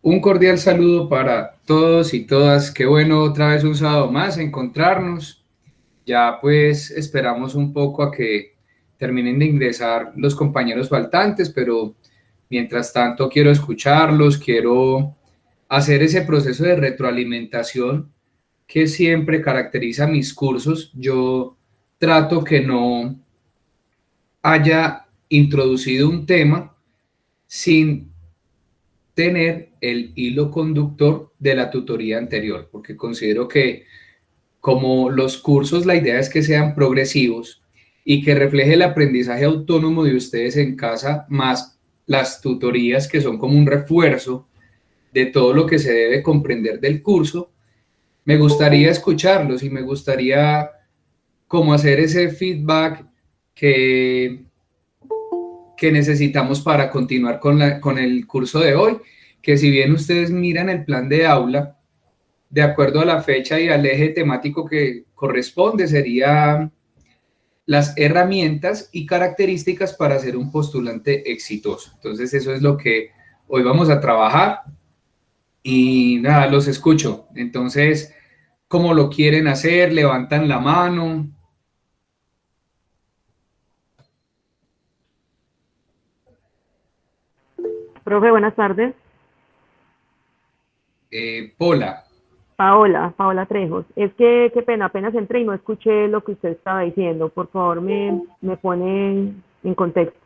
Un cordial saludo para todos y todas. Qué bueno otra vez un sábado más encontrarnos. Ya pues esperamos un poco a que terminen de ingresar los compañeros faltantes, pero mientras tanto quiero escucharlos, quiero hacer ese proceso de retroalimentación que siempre caracteriza mis cursos. Yo trato que no haya introducido un tema sin tener el hilo conductor de la tutoría anterior, porque considero que como los cursos, la idea es que sean progresivos y que refleje el aprendizaje autónomo de ustedes en casa, más las tutorías que son como un refuerzo de todo lo que se debe comprender del curso. Me gustaría escucharlos y me gustaría como hacer ese feedback que, que necesitamos para continuar con el curso de hoy, que si bien ustedes miran el plan de aula, de acuerdo a la fecha y al eje temático que corresponde, sería las herramientas y características para ser un postulante exitoso. Entonces, eso es lo que hoy vamos a trabajar y nada, los escucho. Entonces, ¿cómo lo quieren hacer? Levantan la mano. Profe, buenas tardes. Pola. Paola Trejos. Es que, qué pena, apenas entré y no escuché lo que usted estaba diciendo. Por favor, me pone en contexto.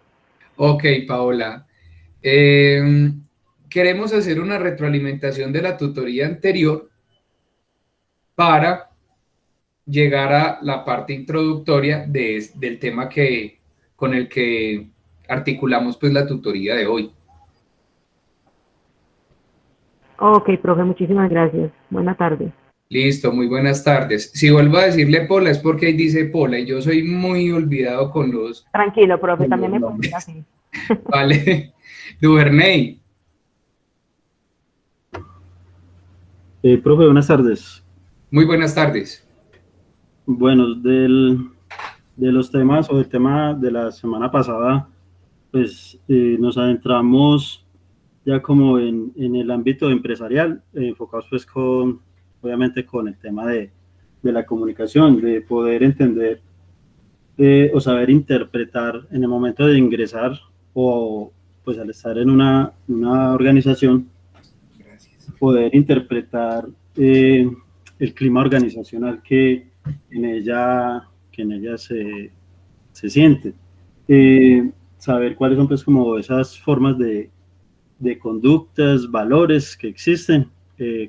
Ok, Paola. Eh, Queremos hacer una retroalimentación de la tutoría anterior para llegar a la parte introductoria del tema con el que articulamos pues la tutoría de hoy. Ok, profe, muchísimas gracias. Buenas tardes. Listo, muy buenas tardes. Si vuelvo a decirle Pola es porque ahí dice Pola y yo soy muy olvidado Tranquilo, profe, con también los me puede decir nombres. así. Vale. Duvernay, Profe, buenas tardes. muy buenas tardes. Bueno, de los temas o del tema de la semana pasada, pues nos adentramos ya como en el ámbito empresarial, enfocados pues obviamente con el tema de la comunicación, de poder entender o saber interpretar en el momento de ingresar o pues al estar en una organización, Gracias. poder interpretar eh, el clima organizacional que en ella se siente. Saber cuáles son pues como esas formas de conductas, valores que existen,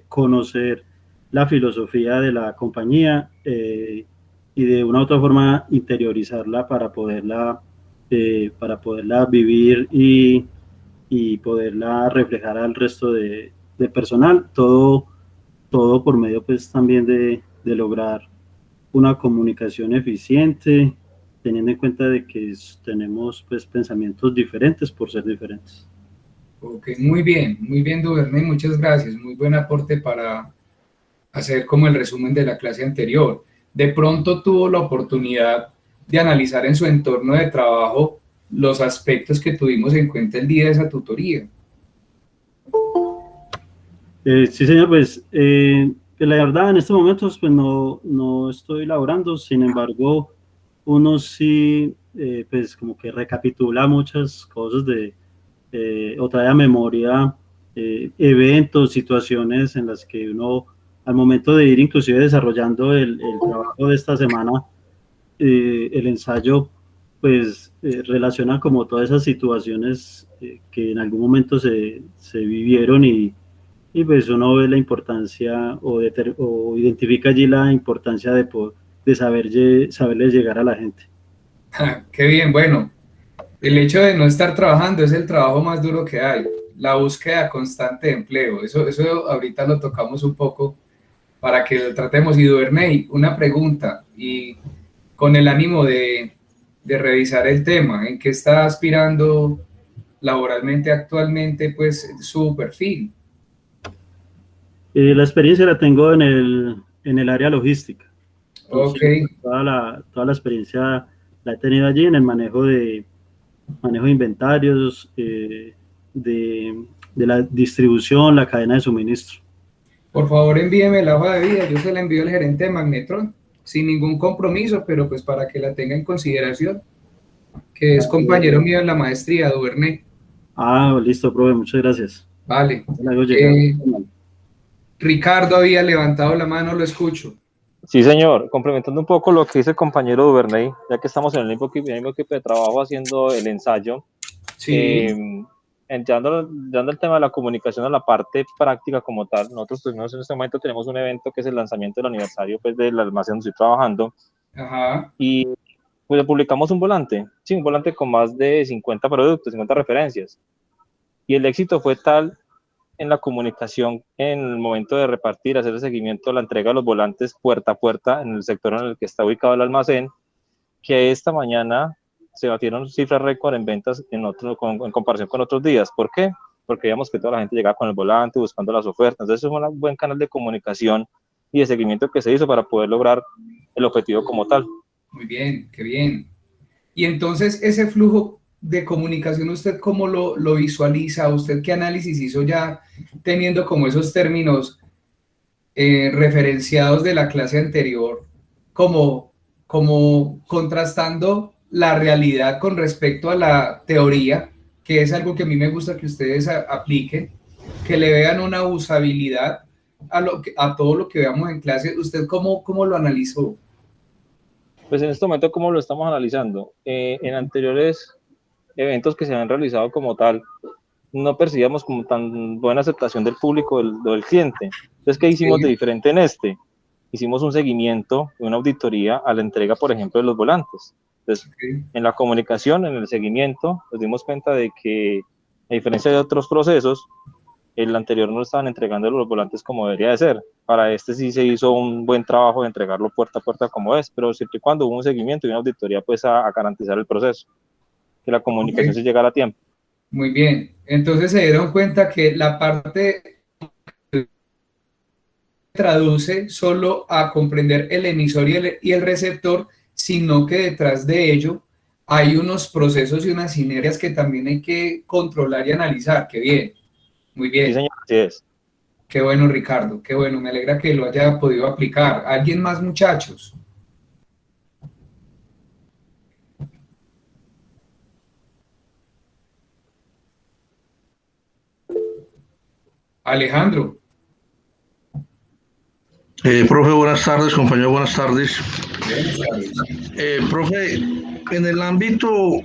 conocer la filosofía de la compañía y de una u otra forma interiorizarla para poderla vivir y poderla reflejar al resto de personal, todo por medio pues también de lograr una comunicación eficiente, teniendo en cuenta de que tenemos pues pensamientos diferentes por ser diferentes. Ok, muy bien, Duvernay, muchas gracias. Muy buen aporte para hacer como el resumen de la clase anterior. De pronto tuvo la oportunidad de analizar en su entorno de trabajo los aspectos que tuvimos en cuenta el día de esa tutoría. Sí, señor, pues la verdad en estos momentos pues no estoy laborando, sin embargo, uno sí pues como que recapitula muchas cosas o trae a memoria eventos, situaciones en las que uno al momento de ir inclusive desarrollando el trabajo de esta semana, el ensayo pues relaciona como todas esas situaciones que en algún momento se vivieron y pues uno ve la importancia o identifica allí la importancia de saberle llegar a la gente. Qué bien, bueno, el hecho de no estar trabajando es el trabajo más duro que hay, la búsqueda constante de empleo, eso ahorita lo tocamos un poco para que lo tratemos. Y Duvernay, una pregunta, y con el ánimo de revisar el tema, ¿en qué está aspirando laboralmente actualmente pues su perfil? La experiencia la tengo en el área logística. Ok, Entonces, pues, toda la experiencia la he tenido allí en el manejo de inventarios, de de la distribución, la cadena de suministro. Por favor, envíeme la hoja de vida, yo se la envío al gerente de Magnetron, sin ningún compromiso, pero pues para que la tenga en consideración, que es compañero mío en la maestría, Duvernay. Ah, listo, profe, muchas gracias. Vale. La hago llegar. Ricardo había levantado la mano, lo escucho. Sí, señor. Complementando un poco lo que dice el compañero Duvernay, ya que estamos en el mismo equipo de trabajo haciendo el ensayo, Sí. dando el tema de la comunicación a la parte práctica como tal, nosotros tuvimos en este momento tenemos un evento que es el lanzamiento del aniversario pues, del almacén donde estoy trabajando. Ajá. Y pues publicamos un volante con más de 50 productos, 50 referencias. Y el éxito fue tal en la comunicación, en el momento de repartir, hacer el seguimiento, la entrega de los volantes puerta a puerta en el sector en el que está ubicado el almacén, que esta mañana se batieron cifras récord en ventas en comparación con otros días. ¿Por qué? Porque veíamos que toda la gente llegaba con el volante, buscando las ofertas. Entonces, es un buen canal de comunicación y de seguimiento que se hizo para poder lograr el objetivo como tal. Muy bien, qué bien. Y entonces, ese flujo de comunicación, ¿usted cómo lo visualiza? ¿Usted qué análisis hizo ya teniendo como esos términos referenciados de la clase anterior, como contrastando la realidad con respecto a la teoría, que es algo que a mí me gusta que ustedes apliquen, que le vean una usabilidad a todo lo que veamos en clase? ¿Usted cómo lo analizó? Pues en este momento, ¿cómo lo estamos analizando? En anteriores eventos que se han realizado como tal, no percibíamos como tan buena aceptación del público, del cliente. Entonces, ¿qué hicimos de diferente en este? Hicimos un seguimiento, una auditoría a la entrega, por ejemplo, de los volantes. Entonces, en la comunicación, en el seguimiento, nos dimos cuenta de que, a diferencia de otros procesos, el anterior no estaban entregando los volantes como debería de ser. Para este sí se hizo un buen trabajo de entregarlo puerta a puerta como es, pero siempre y cuando hubo un seguimiento y una auditoría, pues a garantizar el proceso, que la comunicación se llegara a tiempo. Muy bien, entonces se dieron cuenta que la parte traduce solo a comprender el emisor y el receptor, sino que detrás de ello hay unos procesos y unas sinergias que también hay que controlar y analizar. Qué bien, muy bien. Sí, señor, así es. Qué bueno, Ricardo, qué bueno, me alegra que lo haya podido aplicar. ¿Alguien más, muchachos? Alejandro. Profe, buenas tardes, compañero, buenas tardes. Buenas tardes. Profe, en el ámbito,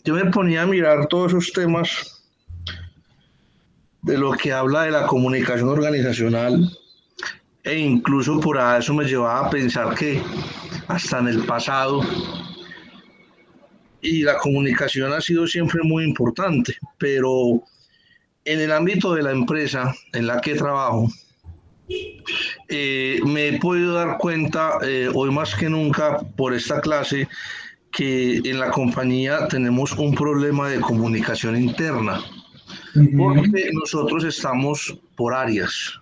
yo me ponía a mirar todos esos temas de lo que habla de la comunicación organizacional e incluso por eso me llevaba a pensar que hasta en el pasado y la comunicación ha sido siempre muy importante, pero en el ámbito de la empresa en la que trabajo, me he podido dar cuenta hoy más que nunca por esta clase que en la compañía tenemos un problema de comunicación interna, porque nosotros estamos por áreas.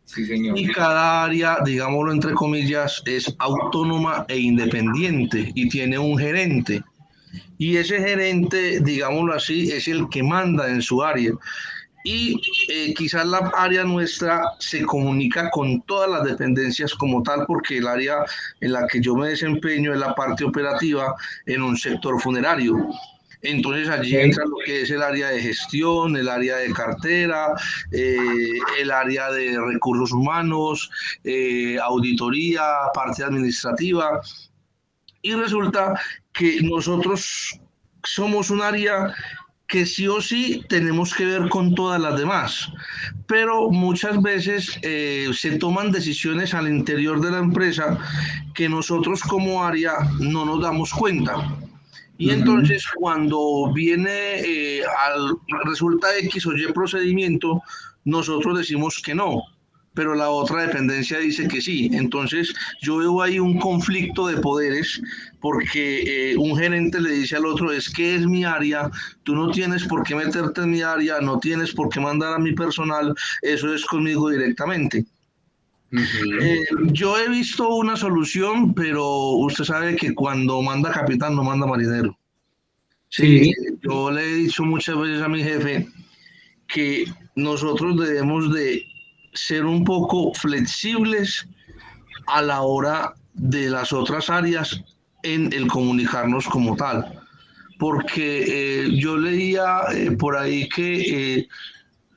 Sí, señor. Y cada área, digámoslo entre comillas, es autónoma e independiente y tiene un gerente. Y ese gerente, digámoslo así, es el que manda en su área. Y quizás la área nuestra se comunica con todas las dependencias como tal, porque el área en la que yo me desempeño es la parte operativa en un sector funerario. Entonces allí entra lo que es el área de gestión, el área de cartera, el área de recursos humanos, auditoría, parte administrativa. Y resulta que nosotros somos un área que sí o sí tenemos que ver con todas las demás, pero muchas veces se toman decisiones al interior de la empresa que nosotros como área no nos damos cuenta. Y entonces cuando viene resulta X o Y procedimiento, nosotros decimos que no, pero la otra dependencia dice que sí. Entonces yo veo ahí un conflicto de poderes, porque un gerente le dice al otro, es que es mi área, tú no tienes por qué meterte en mi área, no tienes por qué mandar a mi personal, eso es conmigo directamente. Yo he visto una solución, pero usted sabe que cuando manda capitán no manda marinero. Sí, yo le he dicho muchas veces a mi jefe que nosotros debemos de ser un poco flexibles a la hora de las otras áreas en el comunicarnos como tal. Porque yo leía por ahí que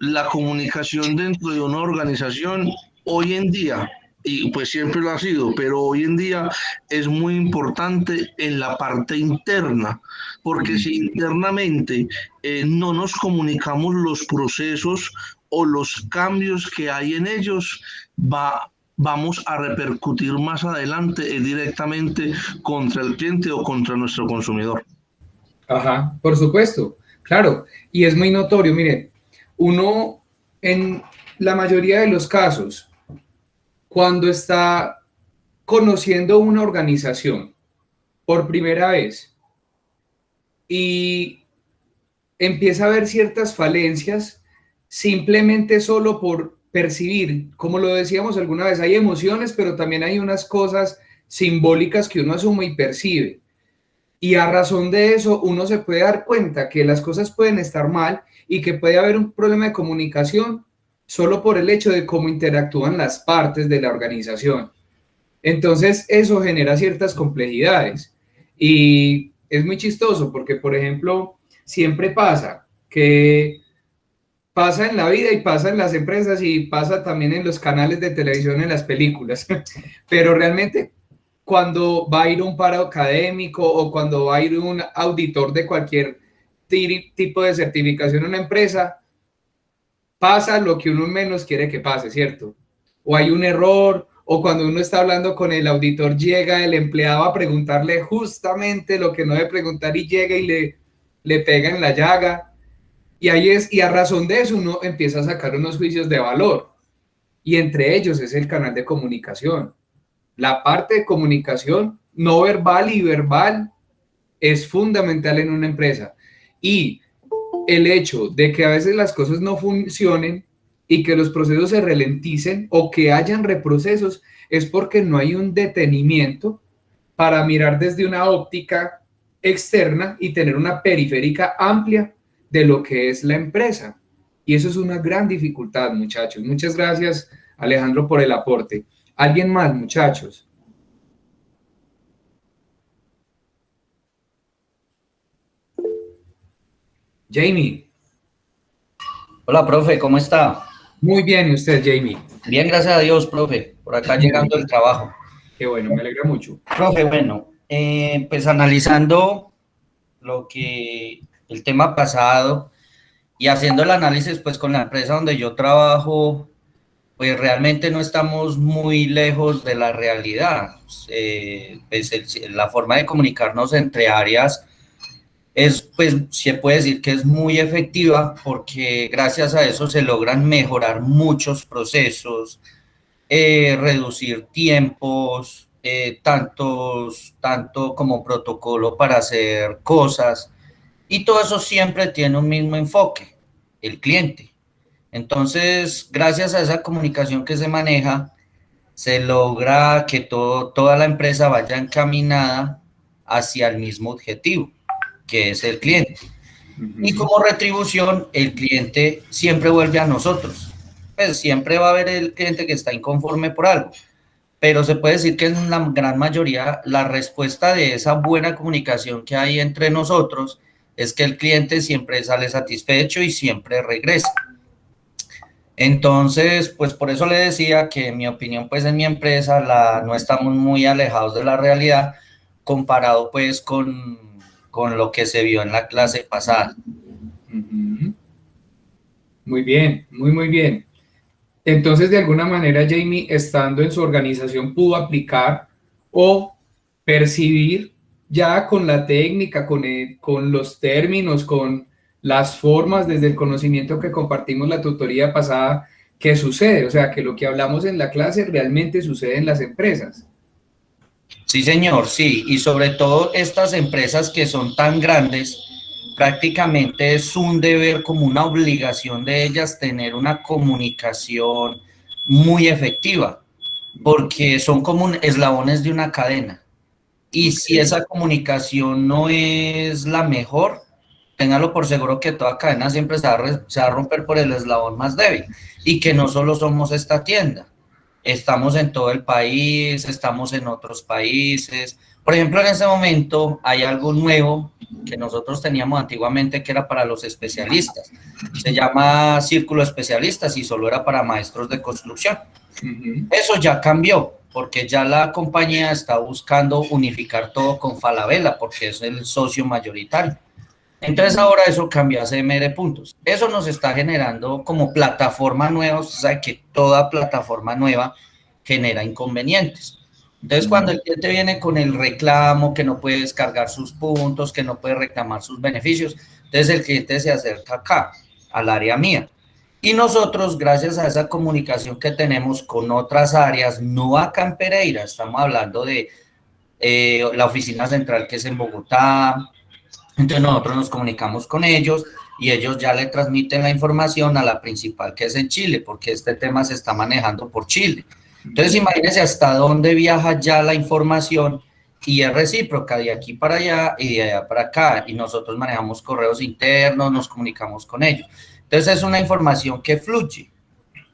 la comunicación dentro de una organización hoy en día, y pues siempre lo ha sido, pero hoy en día es muy importante en la parte interna, porque si internamente no nos comunicamos los procesos o los cambios que hay en ellos, vamos a repercutir más adelante directamente contra el cliente o contra nuestro consumidor. Ajá, por supuesto, claro, y es muy notorio, miren, uno en la mayoría de los casos, cuando está conociendo una organización por primera vez y empieza a ver ciertas falencias, simplemente solo por percibir, como lo decíamos alguna vez, hay emociones, pero también hay unas cosas simbólicas que uno asume y percibe. Y a razón de eso, uno se puede dar cuenta que las cosas pueden estar mal y que puede haber un problema de comunicación solo por el hecho de cómo interactúan las partes de la organización. Entonces, eso genera ciertas complejidades. Y es muy chistoso porque, por ejemplo, siempre pasa que pasa en la vida y pasa en las empresas y pasa también en los canales de televisión, en las películas, pero realmente cuando va a ir un paro académico o cuando va a ir un auditor de cualquier tipo de certificación en una empresa, pasa lo que uno menos quiere que pase, ¿cierto? O hay un error, o cuando uno está hablando con el auditor, llega el empleado a preguntarle justamente lo que no debe preguntar y llega y le pega en la llaga. Y ahí es, y a razón de eso uno empieza a sacar unos juicios de valor. Y entre ellos es el canal de comunicación. La parte de comunicación no verbal y verbal es fundamental en una empresa. Y el hecho de que a veces las cosas no funcionen y que los procesos se ralenticen o que hayan reprocesos es porque no hay un detenimiento para mirar desde una óptica externa y tener una periférica amplia de lo que es la empresa. Y eso es una gran dificultad, muchachos. Muchas gracias, Alejandro, por el aporte. ¿Alguien más, muchachos? Jamie. Hola, profe, ¿cómo está? Muy bien, ¿y usted, Jamie? Bien, gracias a Dios, profe, por acá llegando del trabajo. Qué bueno, me alegra mucho. Profe, bueno, pues analizando el tema pasado y haciendo el análisis pues con la empresa donde yo trabajo, pues realmente no estamos muy lejos de la realidad. Pues la forma de comunicarnos entre áreas pues se puede decir que es muy efectiva porque gracias a eso se logran mejorar muchos procesos, reducir tiempos, tanto como protocolo para hacer cosas, y todo eso siempre tiene un mismo enfoque, el cliente. Entonces, gracias a esa comunicación que se maneja, se logra que toda la empresa vaya encaminada hacia el mismo objetivo, que es el cliente. Y como retribución, el cliente siempre vuelve a nosotros. Pues siempre va a haber el cliente que está inconforme por algo, pero se puede decir que en la gran mayoría la respuesta de esa buena comunicación que hay entre nosotros es que el cliente siempre sale satisfecho y siempre regresa. Entonces, pues por eso le decía que en mi opinión, pues en mi empresa no estamos muy alejados de la realidad comparado pues con lo que se vio en la clase pasada. Muy bien, muy bien. Entonces, de alguna manera, Jamie, estando en su organización, pudo aplicar o percibir ya con la técnica, con los términos, con las formas, desde el conocimiento que compartimos la tutoría pasada, que sucede, o sea, que lo que hablamos en la clase realmente sucede en las empresas. Sí, señor, sí, y sobre todo estas empresas que son tan grandes, prácticamente es un deber, como una obligación de ellas tener una comunicación muy efectiva, porque son como eslabones de una cadena. Y si esa comunicación no es la mejor, téngalo por seguro que toda cadena siempre se va a romper por el eslabón más débil, y que no solo somos esta tienda, estamos en todo el país, estamos en otros países. Por ejemplo, en este momento hay algo nuevo que nosotros teníamos antiguamente que era para los especialistas. Se llama Círculo Especialistas y solo era para maestros de construcción. Eso ya cambió, porque ya la compañía está buscando unificar todo con Falabella, porque es el socio mayoritario. Entonces ahora eso cambió a CMR Puntos. Eso nos está generando como plataforma nueva. Usted sabe que toda plataforma nueva genera inconvenientes. Entonces cuando el cliente viene con el reclamo, que no puede descargar sus puntos, que no puede reclamar sus beneficios, entonces el cliente se acerca acá, al área mía. Y nosotros, gracias a esa comunicación que tenemos con otras áreas, no acá en Pereira, estamos hablando de la oficina central que es en Bogotá. Entonces nosotros nos comunicamos con ellos y ellos ya le transmiten la información a la principal, que es en Chile, porque este tema se está manejando por Chile. Entonces imagínense hasta dónde viaja ya la información, y es recíproca de aquí para allá y de allá para acá, y nosotros manejamos correos internos, nos comunicamos con ellos. Entonces es una información que fluye,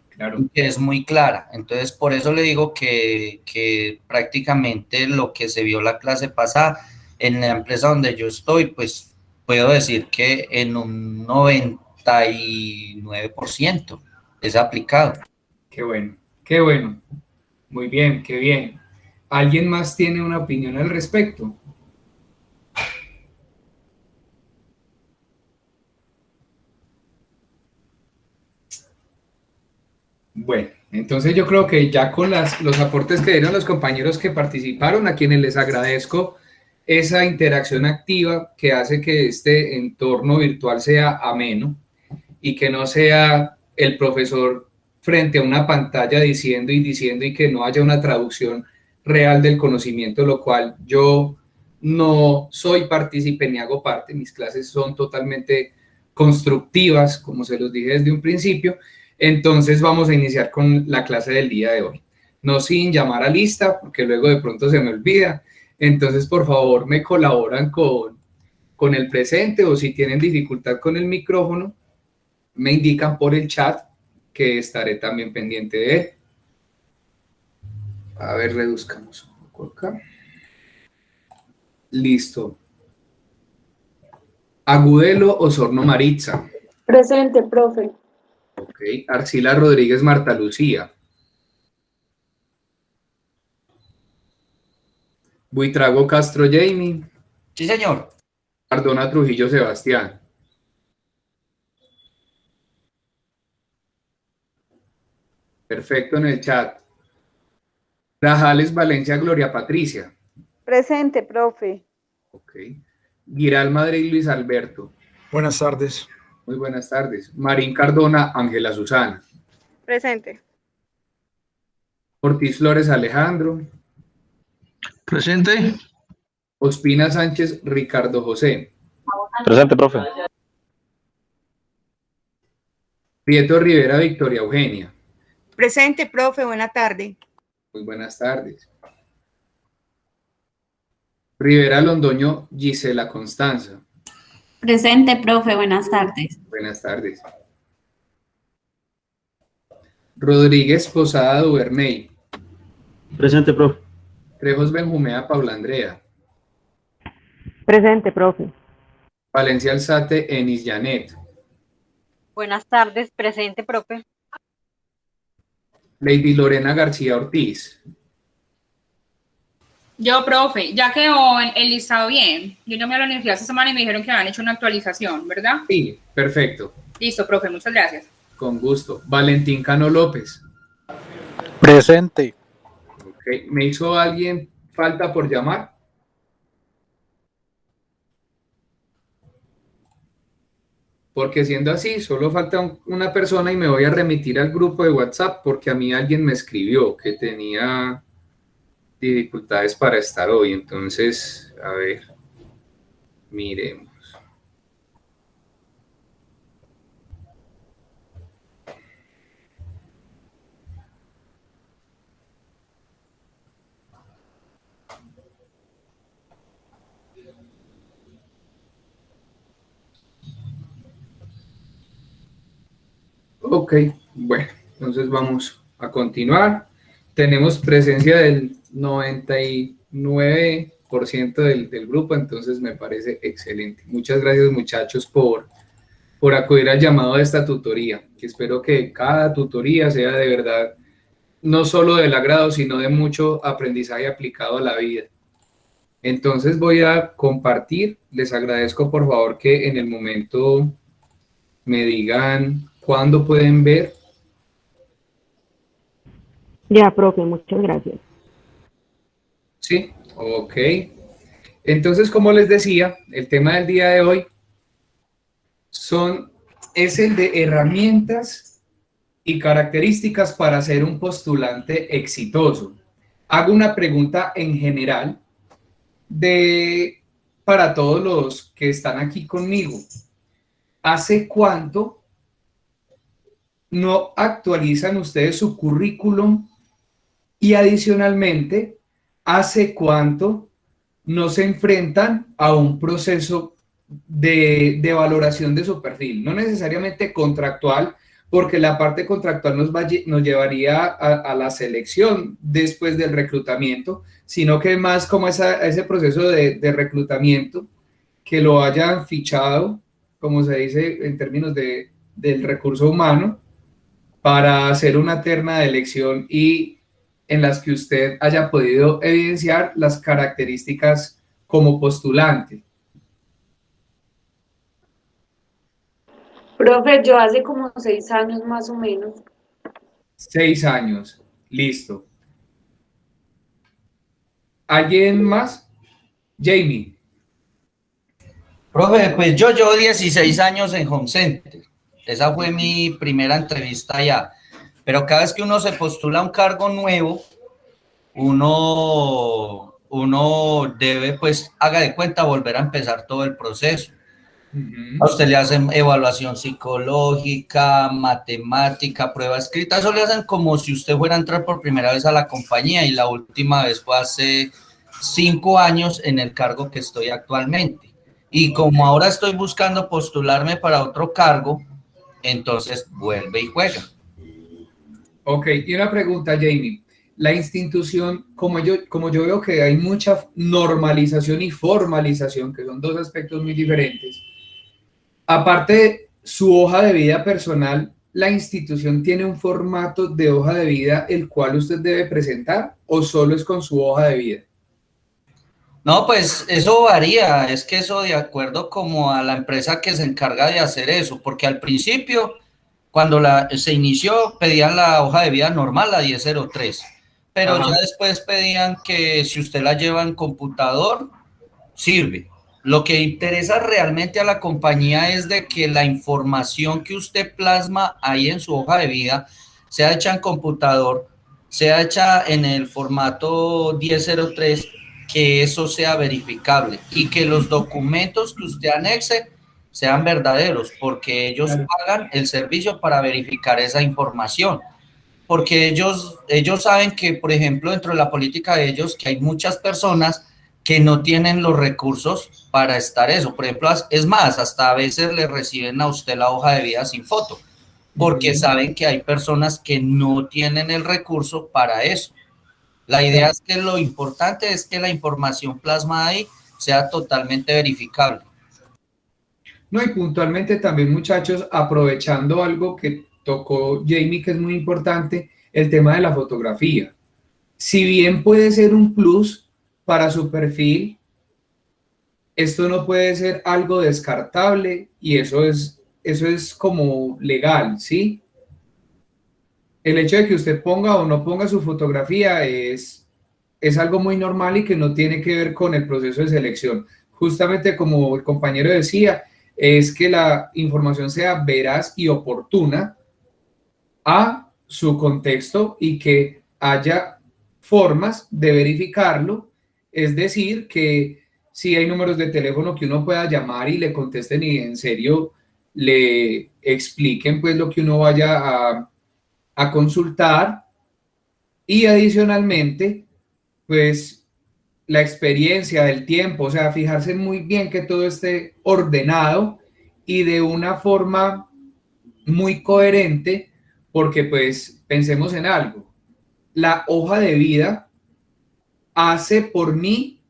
claro, que es muy clara. Entonces por eso le digo que prácticamente lo que se vio la clase pasada en la empresa donde yo estoy, pues puedo decir que en un 99% es aplicado. Qué bueno, qué bueno. Muy bien, qué bien. ¿Alguien más tiene una opinión al respecto? Bueno, entonces yo creo que ya con los aportes que dieron los compañeros que participaron, a quienes les agradezco esa interacción activa que hace que este entorno virtual sea ameno y que no sea el profesor frente a una pantalla diciendo y diciendo, y que no haya una traducción real del conocimiento, lo cual yo no soy partícipe ni hago parte. Mis clases son totalmente constructivas, como se los dije desde un principio. Entonces vamos a iniciar con la clase del día de hoy. No sin llamar a lista, porque luego de pronto se me olvida. Entonces, por favor, me colaboran con el presente, o si tienen dificultad con el micrófono, me indican por el chat, que estaré también pendiente de él. A ver, reduzcamos un poco acá. Listo. Agudelo Osorno Maritza. Presente, profe. Ok. Arcila Rodríguez Marta Lucía. Buitrago Castro Jamie. Sí, señor. Cardona Trujillo Sebastián. Perfecto, en el chat. Grajales Valencia Gloria Patricia. Presente, profe. Ok. Giral Madrid Luis Alberto. Buenas tardes. Muy buenas tardes. Marín Cardona Ángela Susana. Presente. Ortiz Flores Alejandro. Presente. Ospina Sánchez Ricardo José. Presente, profe. Prieto Rivera Victoria Eugenia. Presente, profe, buena tarde. Muy buenas tardes. Rivera Londoño Gisela Constanza. Presente, profe, buenas tardes. Buenas tardes. Rodríguez Posada Duvernay. Presente, profe. Trejos Benjumea Paula Andrea. Presente, profe. Valencia Alzate Enis Janet. Buenas tardes, presente, profe. Lady Lorena García Ortiz. Yo, profe, ya quedó el listado bien. Yo llamé a la universidad esta semana y me dijeron que habían hecho una actualización, ¿verdad? Sí, perfecto. Listo, profe, muchas gracias. Con gusto. Valentín Cano López. Presente. Ok. ¿Me hizo alguien falta por llamar? Porque siendo así, solo falta una persona y me voy a remitir al grupo de WhatsApp, porque a mí alguien me escribió que tenía dificultades para estar hoy. Entonces, a ver, miremos. Ok, bueno, entonces vamos a continuar. Tenemos presencia del 99% del grupo, entonces me parece excelente. Muchas gracias, muchachos, por acudir al llamado de esta tutoría, que espero que cada tutoría sea de verdad no solo del agrado, sino de mucho aprendizaje aplicado a la vida. Entonces voy a compartir, les agradezco por favor que en el momento me digan cuándo pueden ver. Ya, profe, muchas gracias. Sí, ok. Entonces, como les decía, el tema del día de hoy es el de herramientas y características para ser un postulante exitoso. Hago una pregunta en general para todos los que están aquí conmigo. ¿Hace cuánto no actualizan ustedes su currículum? Y adicionalmente, ¿hace cuánto no se enfrentan a un proceso de valoración de su perfil? No necesariamente contractual, porque la parte contractual nos llevaría a la selección después del reclutamiento, sino que más como ese proceso de reclutamiento, que lo hayan fichado, como se dice en términos del recurso humano, para hacer una terna de elección y en las que usted haya podido evidenciar las características como postulante. Profe, yo hace como 6 años más o menos. 6 años, listo. ¿Alguien más? Jamie. Profe, pues yo llevo 16 años en Home Center. Esa fue mi primera entrevista allá. Pero cada vez que uno se postula a un cargo nuevo, uno debe, pues, haga de cuenta, volver a empezar todo el proceso. A usted le hacen evaluación psicológica, matemática, prueba escrita. Eso le hacen como si usted fuera a entrar por primera vez a la compañía, y la última vez fue hace 5 años en el cargo que estoy actualmente. Y como ahora estoy buscando postularme para otro cargo, entonces vuelve y juega. Ok, y una pregunta, Jamie. La institución, como yo veo que hay mucha normalización y formalización, que son dos aspectos muy diferentes, aparte de su hoja de vida personal, ¿la institución tiene un formato de hoja de vida el cual usted debe presentar o solo es con su hoja de vida? No, pues eso varía, es que eso de acuerdo como a la empresa que se encarga de hacer eso, porque al principio, cuando se inició, pedían la hoja de vida normal, la 1003, pero Ajá. ya después pedían que si usted la lleva en computador, sirve. Lo que interesa realmente a la compañía es de que la información que usted plasma ahí en su hoja de vida sea hecha en computador, sea hecha en el formato 1003, que eso sea verificable y que los documentos que usted anexe sean verdaderos, porque ellos pagan el servicio para verificar esa información. Porque ellos saben que, por ejemplo, dentro de la política de ellos, que hay muchas personas que no tienen los recursos para estar eso. Por ejemplo, es más, hasta a veces le reciben a usted la hoja de vida sin foto, porque saben que hay personas que no tienen el recurso para eso. La idea es que lo importante es que la información plasmada ahí sea totalmente verificable. No, y puntualmente también, muchachos, aprovechando algo que tocó Jamie, que es muy importante, el tema de la fotografía. Si bien puede ser un plus para su perfil, esto no puede ser algo descartable y eso es como legal, ¿sí? El hecho de que usted ponga o no ponga su fotografía es algo muy normal y que no tiene que ver con el proceso de selección. Justamente como el compañero decía, es que la información sea veraz y oportuna a su contexto y que haya formas de verificarlo, es decir, que si hay números de teléfono que uno pueda llamar y le contesten y en serio le expliquen pues lo que uno vaya a consultar, y adicionalmente pues la experiencia, del tiempo, o sea, fijarse muy bien que todo esté ordenado y de una forma muy coherente, porque pues pensemos en algo. La hoja de vida hace por mí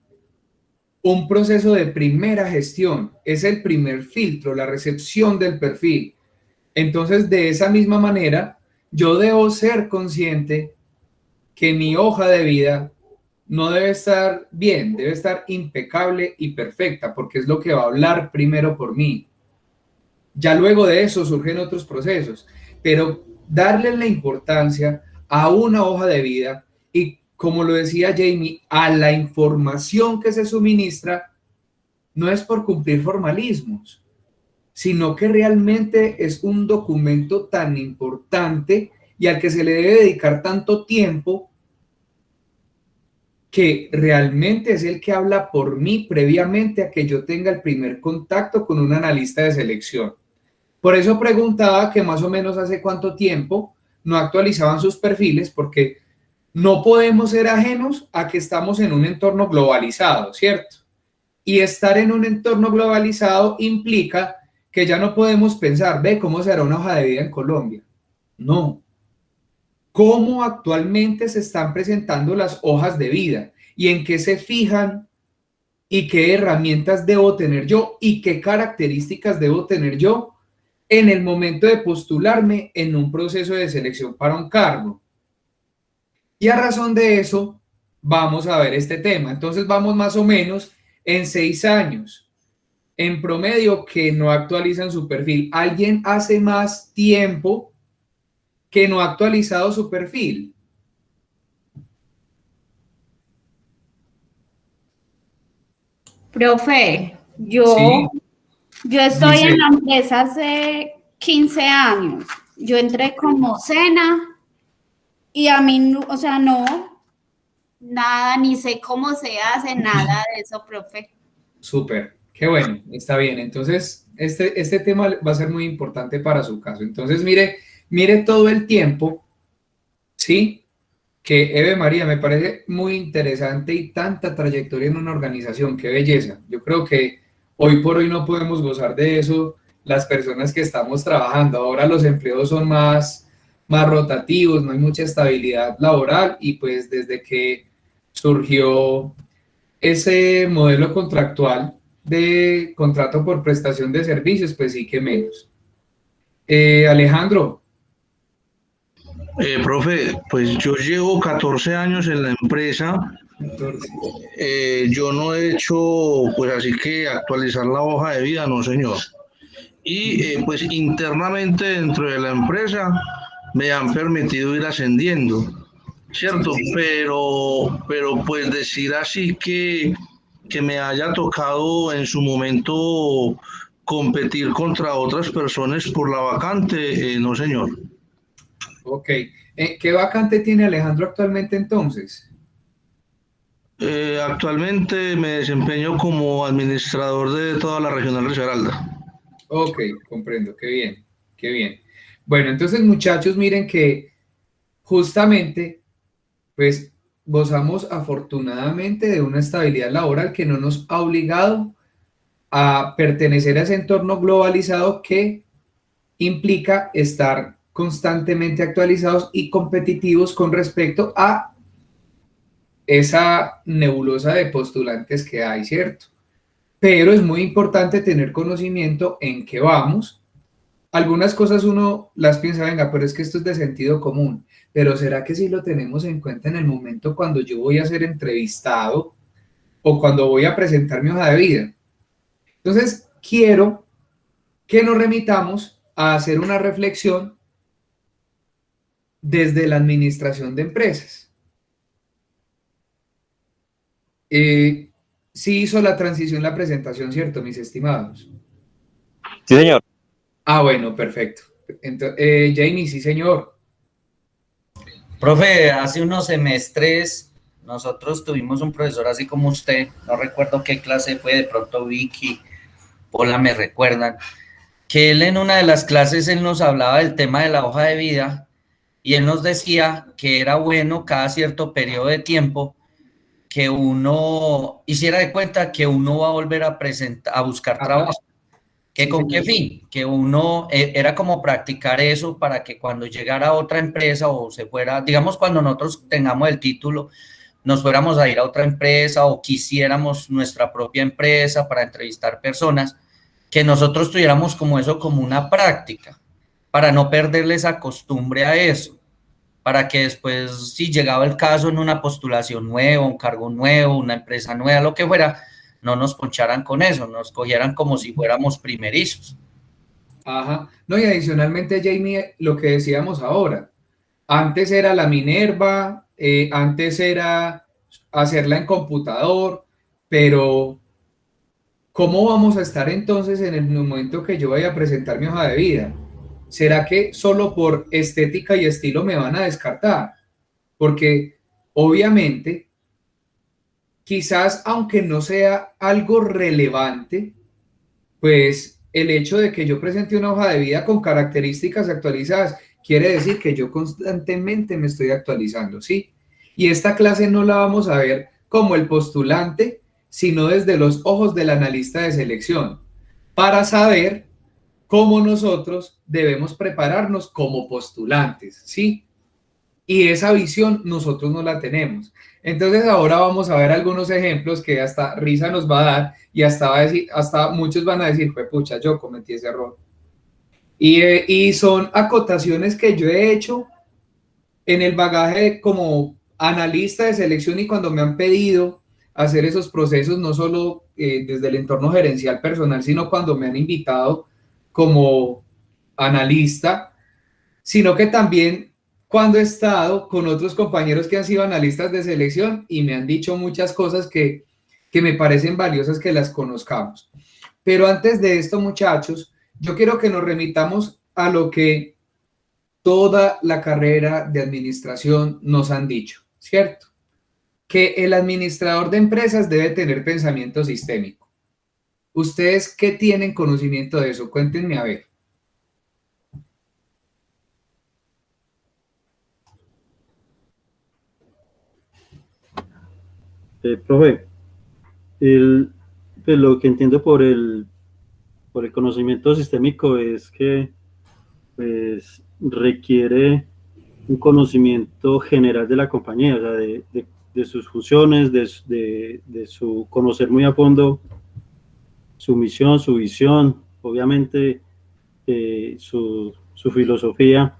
un proceso de primera gestión, es el primer filtro, la recepción del perfil. Entonces, de esa misma manera, yo debo ser consciente que mi hoja de vida no debe estar bien, debe estar impecable y perfecta, porque es lo que va a hablar primero por mí. Ya luego de eso surgen otros procesos, pero darle la importancia a una hoja de vida y, como lo decía Jamie, a la información que se suministra, no es por cumplir formalismos, sino que realmente es un documento tan importante y al que se le debe dedicar tanto tiempo, que realmente es el que habla por mí previamente a que yo tenga el primer contacto con un analista de selección. Por eso preguntaba que más o menos hace cuánto tiempo no actualizaban sus perfiles, porque no podemos ser ajenos a que estamos en un entorno globalizado, ¿cierto? Y estar en un entorno globalizado implica que ya no podemos pensar, ve, ¿cómo será una hoja de vida en Colombia? No. ¿Cómo actualmente se están presentando las hojas de vida? ¿Y en qué se fijan? ¿Y qué herramientas debo tener yo? ¿Y qué características debo tener yo en el momento de postularme en un proceso de selección para un cargo? Y a razón de eso, vamos a ver este tema. Entonces vamos más o menos en 6 años, en promedio, que no actualizan su perfil. ¿Alguien hace más tiempo que no ha actualizado su perfil? Profe, Sí, yo estoy dice, en la empresa hace 15 años. Yo entré como cena y a mí, o sea, no, nada, ni sé cómo se hace, nada de eso, profe. súper, qué bueno, está bien. Entonces, este tema va a ser muy importante para su caso. Entonces, mire todo el tiempo, ¿sí? Que Eve María, me parece muy interesante y tanta trayectoria en una organización, qué belleza. Yo creo que hoy por hoy no podemos gozar de eso las personas que estamos trabajando. Ahora los empleos son más rotativos, no hay mucha estabilidad laboral y pues desde que surgió ese modelo contractual de contrato por prestación de servicios, pues sí que menos. Alejandro. Profe, pues yo llevo 14 años en la empresa. 14. Yo no he hecho, pues así que actualizar la hoja de vida, no señor. Y pues internamente dentro de la empresa me han permitido ir ascendiendo, ¿cierto? Pero pues decir así que me haya tocado en su momento competir contra otras personas por la vacante, no señor. Ok. ¿Qué vacante tiene Alejandro actualmente entonces? Actualmente me desempeño como administrador de toda la regional Risaralda. Ok, comprendo. Qué bien, qué bien. Bueno, entonces muchachos, miren que justamente, pues gozamos afortunadamente de una estabilidad laboral que no nos ha obligado a pertenecer a ese entorno globalizado que implica estar constantemente actualizados y competitivos con respecto a esa nebulosa de postulantes que hay, ¿cierto? Pero es muy importante tener conocimiento en qué vamos. Algunas cosas uno las piensa, venga, pero es que esto es de sentido común, pero ¿será que sí lo tenemos en cuenta en el momento cuando yo voy a ser entrevistado o cuando voy a presentar mi hoja de vida? Entonces, quiero que nos remitamos a hacer una reflexión desde la administración de empresas. Sí hizo la transición, la presentación, ¿cierto, mis estimados? Sí, señor. Ah, bueno, perfecto. Entonces, Jamie, sí, señor. Profe, hace unos semestres nosotros tuvimos un profesor así como usted, no recuerdo qué clase fue, de pronto Vicky, Pola me recuerdan, que él en una de las clases él nos hablaba del tema de la hoja de vida y él nos decía que era bueno cada cierto periodo de tiempo que uno hiciera de cuenta que uno va a volver a buscar trabajo. ¿Que Sí, con qué señor. fin? Que uno era como practicar eso para que cuando llegara otra empresa o se fuera, digamos, cuando nosotros tengamos el título, nos fuéramos a ir a otra empresa o quisiéramos nuestra propia empresa para entrevistar personas, que nosotros tuviéramos como eso como una práctica, para no perderle esa costumbre a eso, para que después, si llegaba el caso en una postulación nueva, un cargo nuevo, una empresa nueva, lo que fuera, no nos poncharan con eso, nos cogieran como si fuéramos primerizos. Ajá. No, y adicionalmente, Jamie, lo que decíamos ahora, antes era la Minerva, antes era hacerla en computador, pero ¿cómo vamos a estar entonces en el momento que yo vaya a presentar mi hoja de vida? ¿Será que solo por estética y estilo me van a descartar? Porque obviamente, quizás aunque no sea algo relevante, pues el hecho de que yo presente una hoja de vida con características actualizadas quiere decir que yo constantemente me estoy actualizando, ¿sí? Y esta clase no la vamos a ver como el postulante, sino desde los ojos del analista de selección, para saber cómo nosotros debemos prepararnos como postulantes, ¿sí? Y esa visión nosotros no la tenemos. Entonces ahora vamos a ver algunos ejemplos que hasta risa nos va a dar y hasta, va a decir, hasta muchos van a decir, pues pucha, yo cometí ese error. Y son acotaciones que yo he hecho en el bagaje como analista de selección y cuando me han pedido hacer esos procesos, no solo desde el entorno gerencial personal, sino cuando me han invitado como analista, sino que también cuando he estado con otros compañeros que han sido analistas de selección y me han dicho muchas cosas que me parecen valiosas que las conozcamos. Pero antes de esto, muchachos, yo quiero que nos remitamos a lo que toda la carrera de administración nos han dicho, ¿cierto? Que el administrador de empresas debe tener pensamiento sistémico. ¿Ustedes qué tienen conocimiento de eso? Cuéntenme a ver. Profe, pues lo que entiendo por el conocimiento sistémico es que pues, requiere un conocimiento general de la compañía, o sea, de sus funciones, de su conocer muy a fondo su misión, su visión, obviamente su filosofía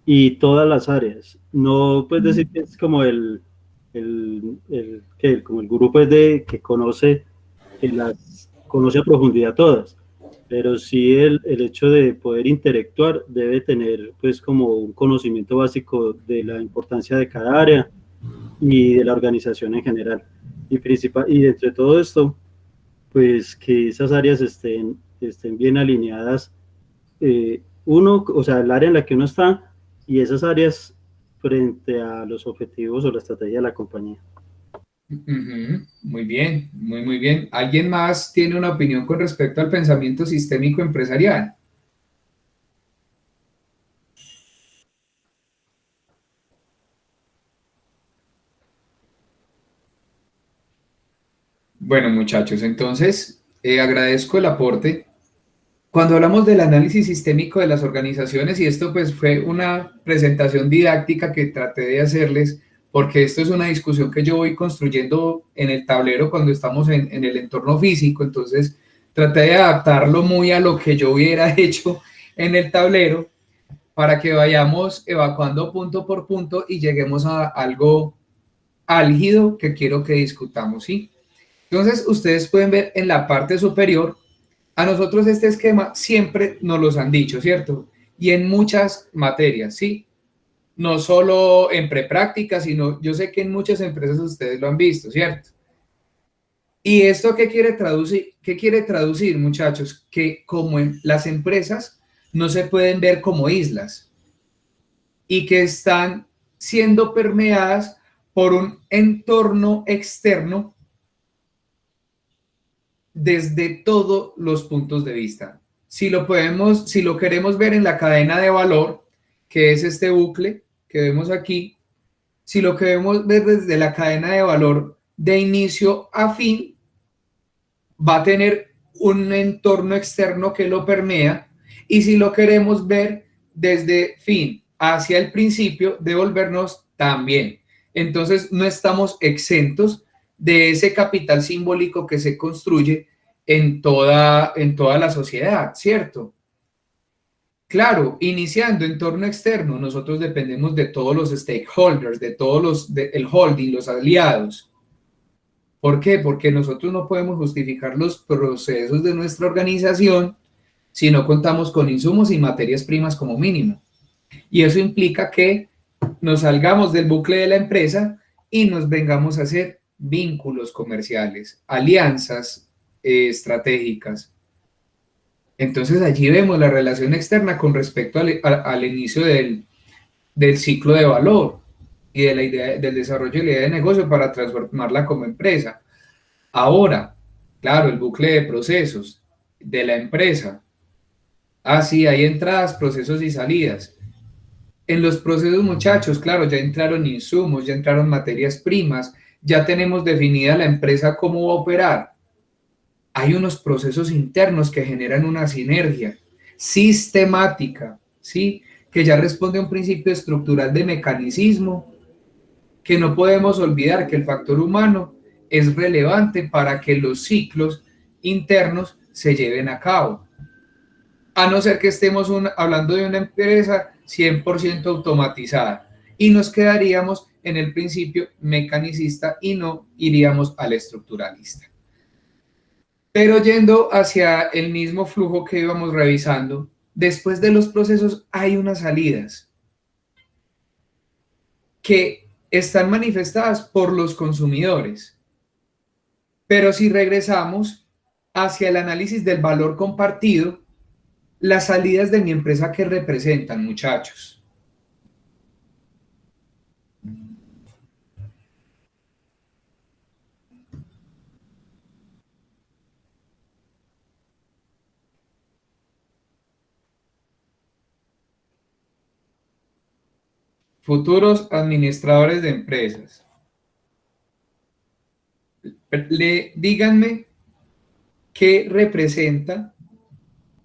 y todas las áreas. No puedes decir que es como como el grupo es que conoce, que las conoce a profundidad todas, pero sí el hecho de poder interactuar debe tener pues como un conocimiento básico de la importancia de cada área y de la organización en general. Y dentro de todo esto, pues que esas áreas estén bien alineadas, o sea, el área en la que uno está y esas áreas frente a los objetivos o la estrategia de la compañía. Muy bien, muy bien. ¿Alguien más tiene una opinión con respecto al pensamiento sistémico empresarial? Bueno, muchachos, entonces agradezco el aporte. Cuando hablamos del análisis sistémico de las organizaciones, y esto pues fue una presentación didáctica que traté de hacerles, porque esto es una discusión que yo voy construyendo en el tablero cuando estamos en el entorno físico, entonces traté de adaptarlo muy a lo que yo hubiera hecho en el tablero para que vayamos evacuando punto por punto y lleguemos a algo álgido que quiero que discutamos, ¿sí? Entonces, ustedes pueden ver en la parte superior, a nosotros este esquema siempre nos los han dicho, ¿cierto? Y en muchas materias, ¿sí? No solo en prepráctica, sino yo sé que en muchas empresas ustedes lo han visto, ¿cierto? ¿Y esto qué quiere traducir? ¿Qué quiere traducir, muchachos? Que como en las empresas no se pueden ver como islas y que están siendo permeadas por un entorno externo desde todos los puntos de vista. Si lo queremos ver en la cadena de valor, que es este bucle que vemos aquí, si lo queremos ver desde la cadena de valor de inicio a fin, va a tener un entorno externo que lo permea, y si lo queremos ver desde fin hacia el principio, devolvernos también. Entonces no estamos exentos de ese capital simbólico que se construye en toda la sociedad, ¿cierto? Claro, iniciando entorno externo, nosotros dependemos de todos los stakeholders, de todos el holding, los aliados. ¿Por qué? Porque nosotros no podemos justificar los procesos de nuestra organización si no contamos con insumos y materias primas como mínimo. Y eso implica que nos salgamos del bucle de la empresa y nos vengamos a hacer vínculos comerciales, alianzas estratégicas. Entonces allí vemos la relación externa con respecto al inicio del ciclo de valor y de la idea del desarrollo de la idea de negocio para transformarla como empresa. Ahora, claro, el bucle de procesos de la empresa. Sí, hay entradas, procesos y salidas. En los procesos, muchachos, claro, ya entraron insumos, ya entraron materias primas, ya tenemos definida la empresa cómo va a operar. Hay unos procesos internos que generan una sinergia sistemática, ¿sí? Que ya responde a un principio estructural de mecanicismo, que no podemos olvidar que el factor humano es relevante para que los ciclos internos se lleven a cabo. A no ser que estemos hablando de una empresa 100% automatizada y nos quedaríamos en el principio mecanicista y no iríamos al estructuralista. Pero yendo hacia el mismo flujo que íbamos revisando, después de los procesos hay unas salidas que están manifestadas por los consumidores. Pero si regresamos hacia el análisis del valor compartido, las salidas de mi empresa, ¿qué representan, muchachos? Futuros administradores de empresas. Díganme qué representa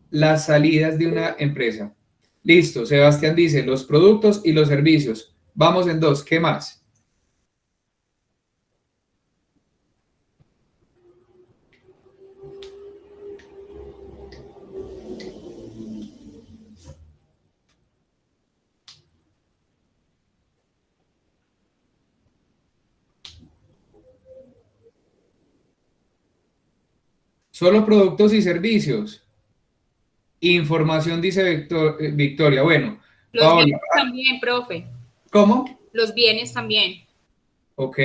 las salidas de una empresa. Listo, Sebastián dice los productos y los servicios. Vamos en 2, ¿qué más? Solo productos y servicios. Información, dice Victoria. Bueno, los Paola. bienes también, profe. ¿Cómo? Los bienes también. Ok.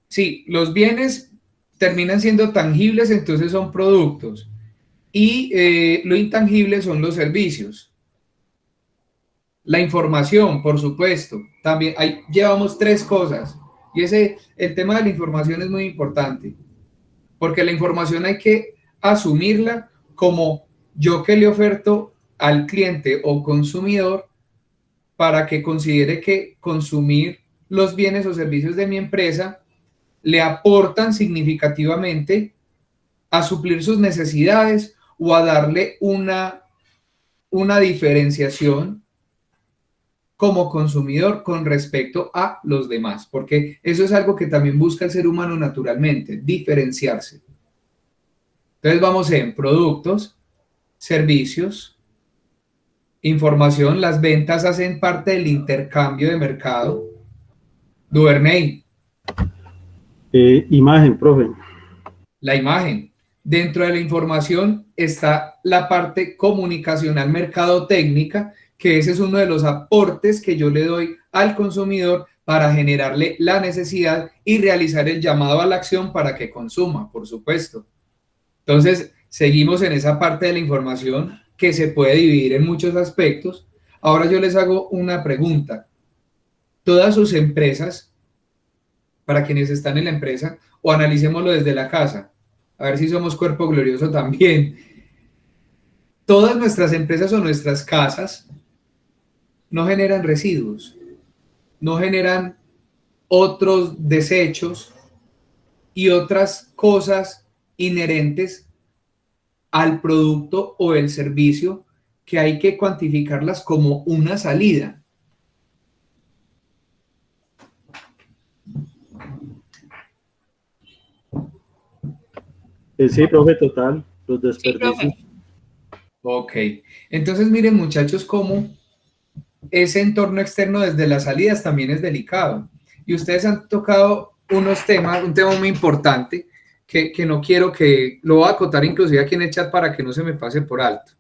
Sí, los bienes terminan siendo tangibles, entonces son productos. Y lo intangible son los servicios. La información, por supuesto. También llevamos 3 cosas. Y el tema de la información es muy importante. Porque la información hay que asumirla como yo que le oferto al cliente o consumidor para que considere que consumir los bienes o servicios de mi empresa le aportan significativamente a suplir sus necesidades o a darle una diferenciación como consumidor con respecto a los demás, porque eso es algo que también busca el ser humano naturalmente, diferenciarse. Entonces vamos en productos, servicios, información. Las ventas hacen parte del intercambio de mercado. Duvernay. Imagen, profe. La imagen. Dentro de la información está la parte comunicacional mercadotécnica, que ese es uno de los aportes que yo le doy al consumidor para generarle la necesidad y realizar el llamado a la acción para que consuma, por supuesto. Entonces, seguimos en esa parte de la información que se puede dividir en muchos aspectos. Ahora yo les hago una pregunta. Todas sus empresas, para quienes están en la empresa, o analicémoslo desde la casa, a ver si somos cuerpo glorioso también. Todas nuestras empresas o nuestras casas no generan residuos, no generan otros desechos y otras cosas inherentes al producto o el servicio que hay que cuantificarlas como una salida. Sí, profe, total, los desperdicios. Ok, entonces miren muchachos cómo ese entorno externo desde las salidas también es delicado. Y ustedes han tocado unos temas, un tema muy importante que no quiero que, lo voy a acotar inclusive aquí en el chat para que no se me pase por alto.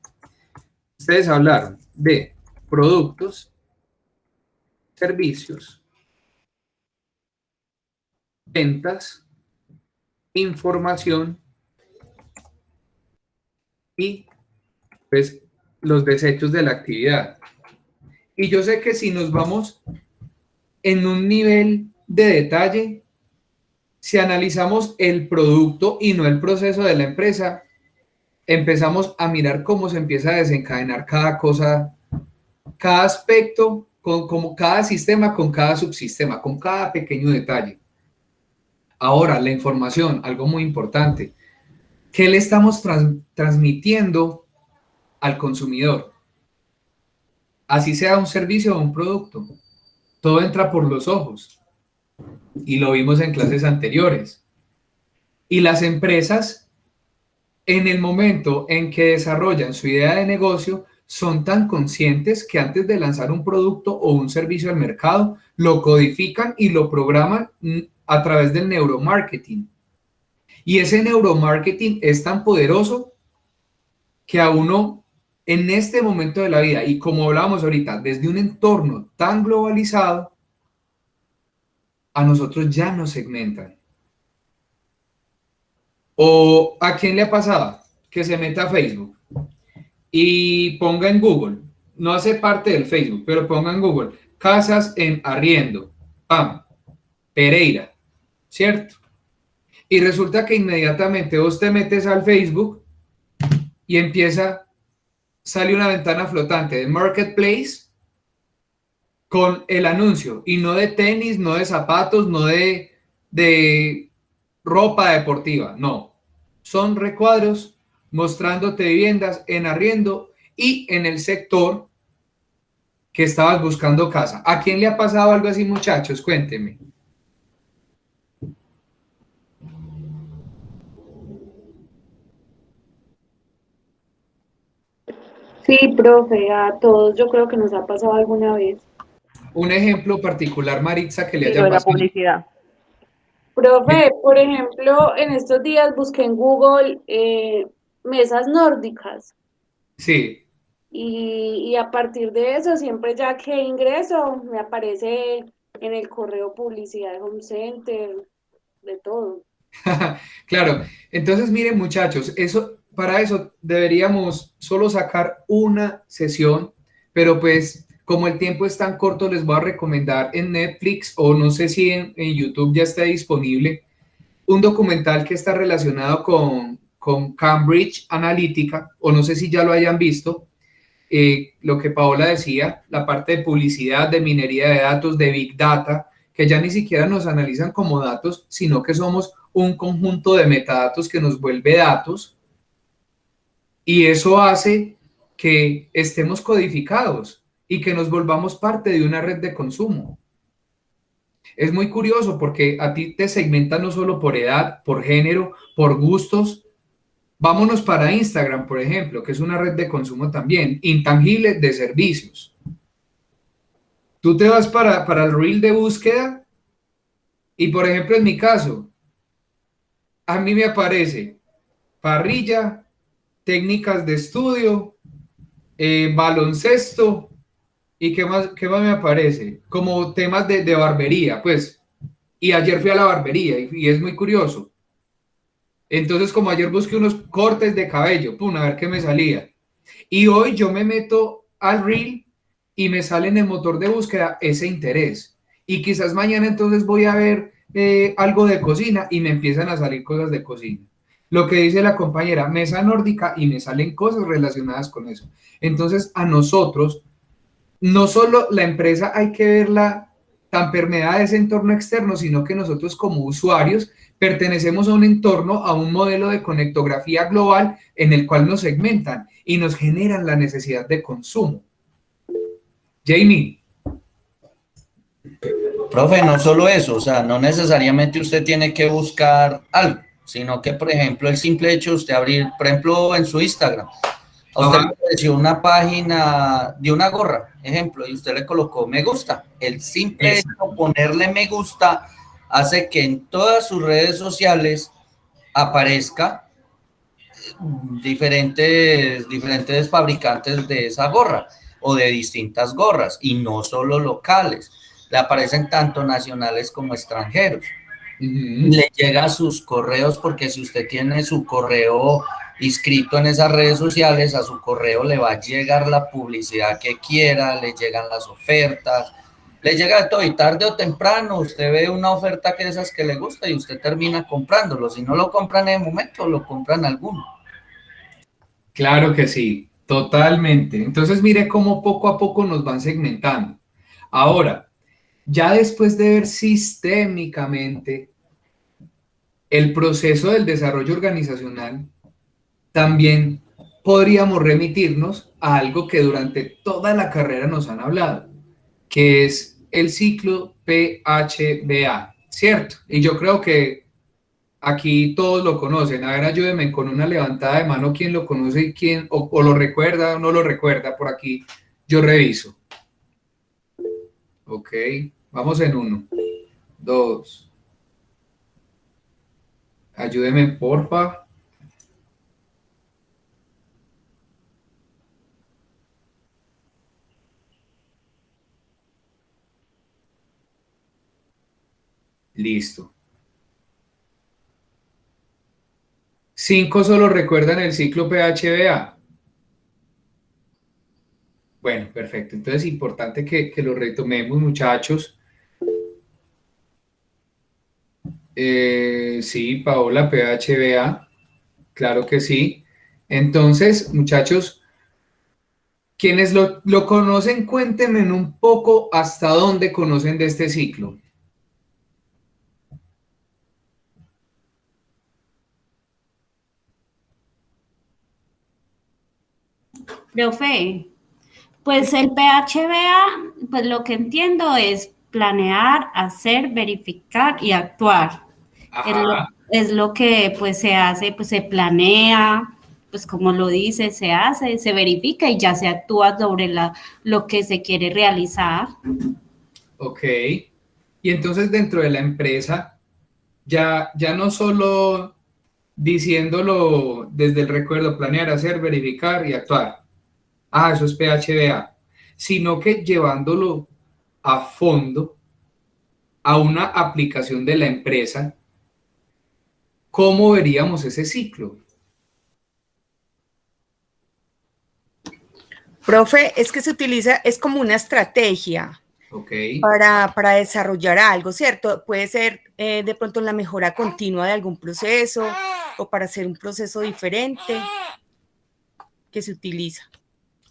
Ustedes hablaron de productos, servicios, ventas, información y pues los desechos de la actividad. Y yo sé que si nos vamos en un nivel de detalle, si analizamos el producto y no el proceso de la empresa, empezamos a mirar cómo se empieza a desencadenar cada cosa, cada aspecto, como cada sistema con cada subsistema, con cada pequeño detalle. Ahora, la información, algo muy importante. ¿Qué le estamos transmitiendo al consumidor? Así sea un servicio o un producto. Todo entra por los ojos. Y lo vimos en clases anteriores. Y las empresas, en el momento en que desarrollan su idea de negocio, son tan conscientes que antes de lanzar un producto o un servicio al mercado, lo codifican y lo programan a través del neuromarketing. Y ese neuromarketing es tan poderoso que a uno en este momento de la vida, y como hablábamos ahorita, desde un entorno tan globalizado, a nosotros ya nos segmentan. ¿O a quién le ha pasado que se meta a Facebook y ponga en Google, no hace parte del Facebook, pero ponga en Google, casas en arriendo, ¡pam!, Pereira, ¿cierto? Y resulta que inmediatamente vos te metes al Facebook y sale una ventana flotante de Marketplace con el anuncio, y no de tenis, no de zapatos, no de ropa deportiva, no. Son recuadros mostrándote viviendas en arriendo y en el sector que estabas buscando casa. ¿A quién le ha pasado algo así, muchachos? Cuéntenme. Sí, profe, a todos yo creo que nos ha pasado alguna vez. Un ejemplo particular, Maritza, que le Sí, haya lo de la pasado. publicidad. Profe, por ejemplo, en estos días busqué en Google mesas nórdicas Sí. y a partir de eso, siempre ya que ingreso, me aparece en el correo publicidad de Home Center, de todo. Claro, entonces miren muchachos, para eso deberíamos solo sacar una sesión, pero pues como el tiempo es tan corto, les voy a recomendar en Netflix o no sé si en YouTube ya está disponible un documental que está relacionado con Cambridge Analytica, o no sé si ya lo hayan visto, lo que Paola decía, la parte de publicidad, de minería de datos, de Big Data, que ya ni siquiera nos analizan como datos, sino que somos un conjunto de metadatos que nos vuelve datos, y eso hace que estemos codificados y que nos volvamos parte de una red de consumo. Es muy curioso porque a ti te segmentan no solo por edad, por género, por gustos. Vámonos para Instagram, por ejemplo, que es una red de consumo también, intangible de servicios. Tú te vas para el reel de búsqueda y, por ejemplo, en mi caso, a mí me aparece parrilla, técnicas de estudio, baloncesto, ¿y qué más me aparece? Como temas de barbería, pues. Y ayer fui a la barbería y es muy curioso. Entonces, como ayer busqué unos cortes de cabello, pum, a ver qué me salía. Y hoy yo me meto al reel y me sale en el motor de búsqueda ese interés. Y quizás mañana entonces voy a ver algo de cocina y me empiezan a salir cosas de cocina. Lo que dice la compañera, mesa nórdica, y me salen cosas relacionadas con eso. Entonces, a nosotros, no solo la empresa hay que verla tan permeada de ese entorno externo, sino que nosotros como usuarios pertenecemos a un entorno, a un modelo de conectografía global en el cual nos segmentan y nos generan la necesidad de consumo. Jamie. Profe, no solo eso, o sea, no necesariamente usted tiene que buscar algo, sino que, por ejemplo, el simple hecho de usted abrir, por ejemplo, en su Instagram, a usted le apareció una página de una gorra, ejemplo, y usted le colocó me gusta. El simple hecho de ponerle me gusta hace que en todas sus redes sociales aparezca diferentes fabricantes de esa gorra o de distintas gorras, y no solo locales. Le aparecen tanto nacionales como extranjeros. Le llega a sus correos, porque si usted tiene su correo inscrito en esas redes sociales, a su correo le va a llegar la publicidad que quiera, le llegan las ofertas, le llega de todo, y tarde o temprano usted ve una oferta que esas que le gusta y usted termina comprándolo. Si no lo compran en el momento, lo compran alguno. Claro que sí, totalmente. Entonces mire cómo poco a poco nos van segmentando. Ahora, ya después de ver sistémicamente el proceso del desarrollo organizacional, también podríamos remitirnos a algo que durante toda la carrera nos han hablado, que es el ciclo PHBA, ¿cierto? Y yo creo que aquí todos lo conocen. A ver, ayúdenme con una levantada de mano quién lo conoce y quién, o lo recuerda o no lo recuerda. Por aquí yo reviso. Ok, vamos en 1, 2. Ayúdenme, porfa. Listo. 5 solo recuerdan el ciclo PHBA. Bueno, perfecto. Entonces es importante que lo retomemos, muchachos. Sí, Paola, PHBA. Claro que sí. Entonces, muchachos, quienes lo conocen, cuéntenme un poco hasta dónde conocen de este ciclo. Profe, pues el PHBA, pues lo que entiendo es planear, hacer, verificar y actuar. Es lo que pues se hace, pues se planea, pues como lo dice, se hace, se verifica y ya se actúa sobre lo que se quiere realizar. Ok. Y entonces dentro de la empresa, ya no solo diciéndolo desde el recuerdo, planear, hacer, verificar y actuar. Ah, eso es PHBA. Sino que llevándolo a fondo a una aplicación de la empresa, ¿cómo veríamos ese ciclo? Profe, es que se utiliza, es como una estrategia para desarrollar algo, ¿cierto? Puede ser de pronto la mejora continua de algún proceso o para hacer un proceso diferente que se utiliza.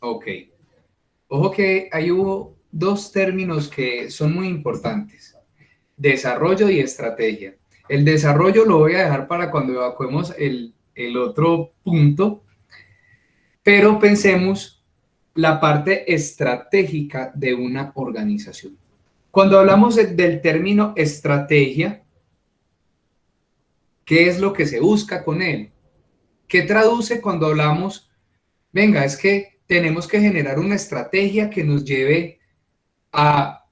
Ok. Ojo que ahí hubo 2 términos que son muy importantes: desarrollo y estrategia. El desarrollo lo voy a dejar para cuando evacuemos el otro punto, pero pensemos la parte estratégica de una organización. Cuando hablamos del término estrategia, ¿qué es lo que se busca con él? ¿Qué traduce cuando hablamos, venga, es que tenemos que generar una estrategia que nos lleve a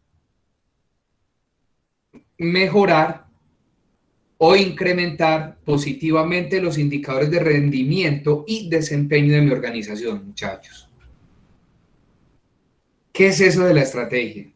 mejorar o incrementar positivamente los indicadores de rendimiento y desempeño de mi organización, muchachos? ¿Qué es eso de la estrategia?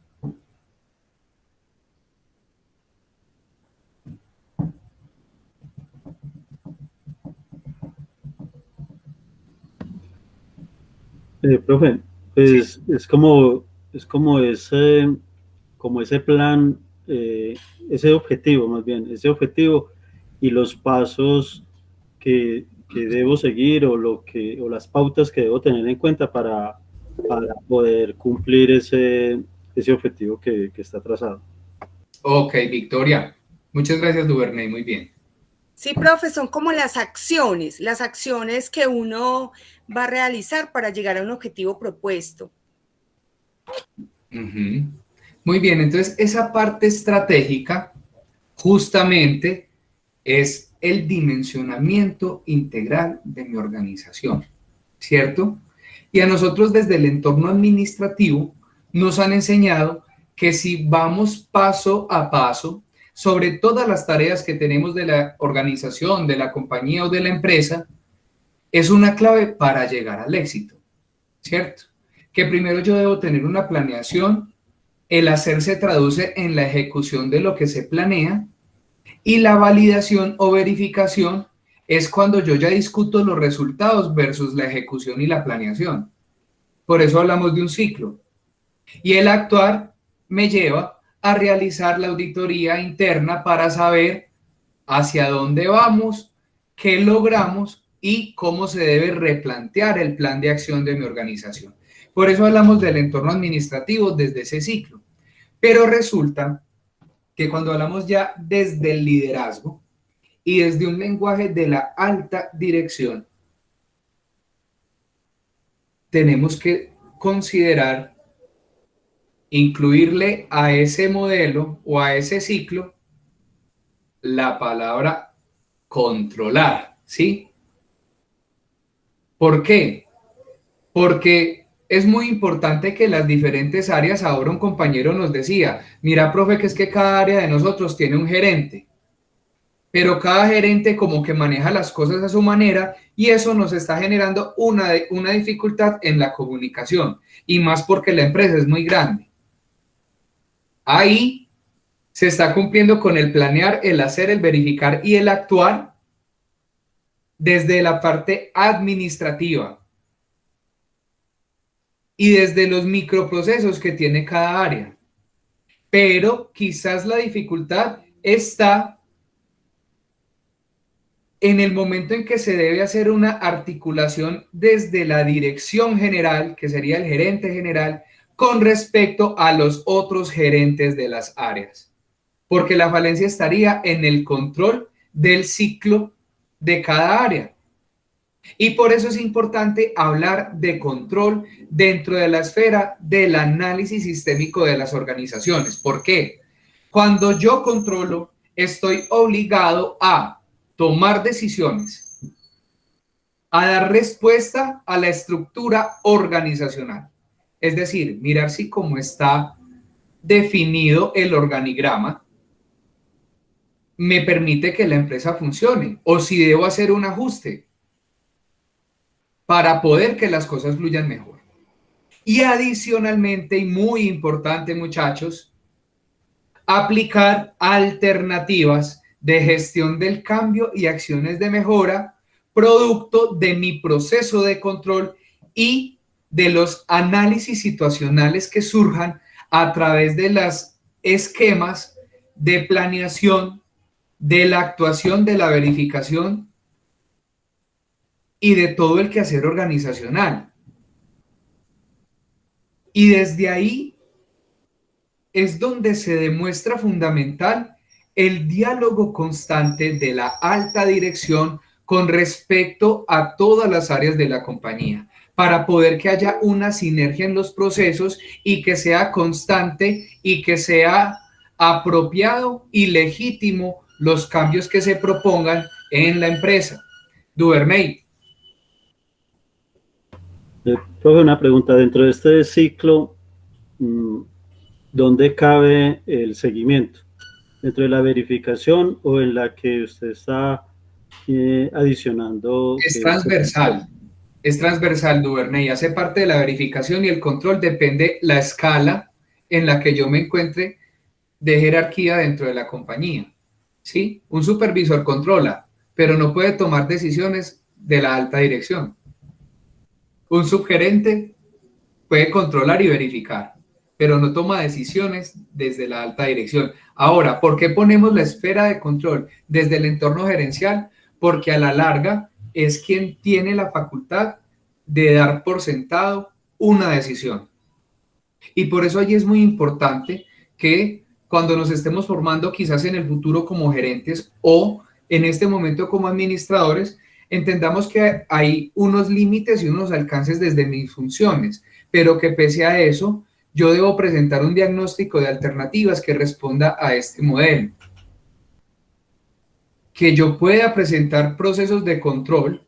Profe, pues sí. es como ese plan, ese objetivo más bien, ese objetivo y los pasos que debo seguir o las pautas que debo tener en cuenta para poder cumplir ese objetivo que está trazado. Ok, Victoria. Muchas gracias, Duvernay. Muy bien. Sí, profe, son como las acciones que uno va a realizar para llegar a un objetivo propuesto. Muy bien, entonces esa parte estratégica justamente es el dimensionamiento integral de mi organización, ¿cierto? Y a nosotros desde el entorno administrativo nos han enseñado que si vamos paso a paso sobre todas las tareas que tenemos de la organización, de la compañía o de la empresa, es una clave para llegar al éxito, ¿cierto? Que primero yo debo tener una planeación, el hacer se traduce en la ejecución de lo que se planea y la validación o verificación es cuando yo ya discuto los resultados versus la ejecución y la planeación. Por eso hablamos de un ciclo. Y el actuar me lleva a realizar la auditoría interna para saber hacia dónde vamos, qué logramos y cómo se debe replantear el plan de acción de mi organización. Por eso hablamos del entorno administrativo desde ese ciclo. Pero resulta que cuando hablamos ya desde el liderazgo y desde un lenguaje de la alta dirección, tenemos que considerar incluirle a ese modelo o a ese ciclo la palabra controlar, ¿sí? ¿Por qué? Porque es muy importante que las diferentes áreas, ahora un compañero nos decía, mira, profe, que es que cada área de nosotros tiene un gerente, pero cada gerente como que maneja las cosas a su manera y eso nos está generando una dificultad en la comunicación y más porque la empresa es muy grande. Ahí se está cumpliendo con el planear, el hacer, el verificar y el actuar desde la parte administrativa y desde los microprocesos que tiene cada área. Pero quizás la dificultad está en el momento en que se debe hacer una articulación desde la dirección general, que sería el gerente general, con respecto a los otros gerentes de las áreas. Porque la falencia estaría en el control del ciclo de cada área. Y por eso es importante hablar de control dentro de la esfera del análisis sistémico de las organizaciones. ¿Por qué? Cuando yo controlo, estoy obligado a tomar decisiones, a dar respuesta a la estructura organizacional. Es decir, mirar si cómo está definido el organigrama me permite que la empresa funcione o si debo hacer un ajuste para poder que las cosas fluyan mejor. Y adicionalmente, y muy importante, muchachos, aplicar alternativas de gestión del cambio y acciones de mejora, producto de mi proceso de control y de los análisis situacionales que surjan a través de los esquemas de planeación, de la actuación, de la verificación y de todo el quehacer organizacional. Y desde ahí es donde se demuestra fundamental el diálogo constante de la alta dirección con respecto a todas las áreas de la compañía, para poder que haya una sinergia en los procesos y que sea constante y que sea apropiado y legítimo los cambios que se propongan en la empresa. Duvernay. Profe, una pregunta. Dentro de este ciclo, ¿dónde cabe el seguimiento? ¿Dentro de la verificación o en la que usted está adicionando? Es transversal. Es transversal, Duvernay. Hace parte de la verificación y el control. Depende la escala en la que yo me encuentre de jerarquía dentro de la compañía. ¿Sí? Un supervisor controla, pero no puede tomar decisiones de la alta dirección. Un subgerente puede controlar y verificar, pero no toma decisiones desde la alta dirección. Ahora, ¿por qué ponemos la esfera de control desde el entorno gerencial? Porque a la larga es quien tiene la facultad de dar por sentado una decisión. Y por eso allí es muy importante que cuando nos estemos formando quizás en el futuro como gerentes o en este momento como administradores, entendamos que hay unos límites y unos alcances desde mis funciones, pero que pese a eso, yo debo presentar un diagnóstico de alternativas que responda a este modelo. Que yo pueda presentar procesos de control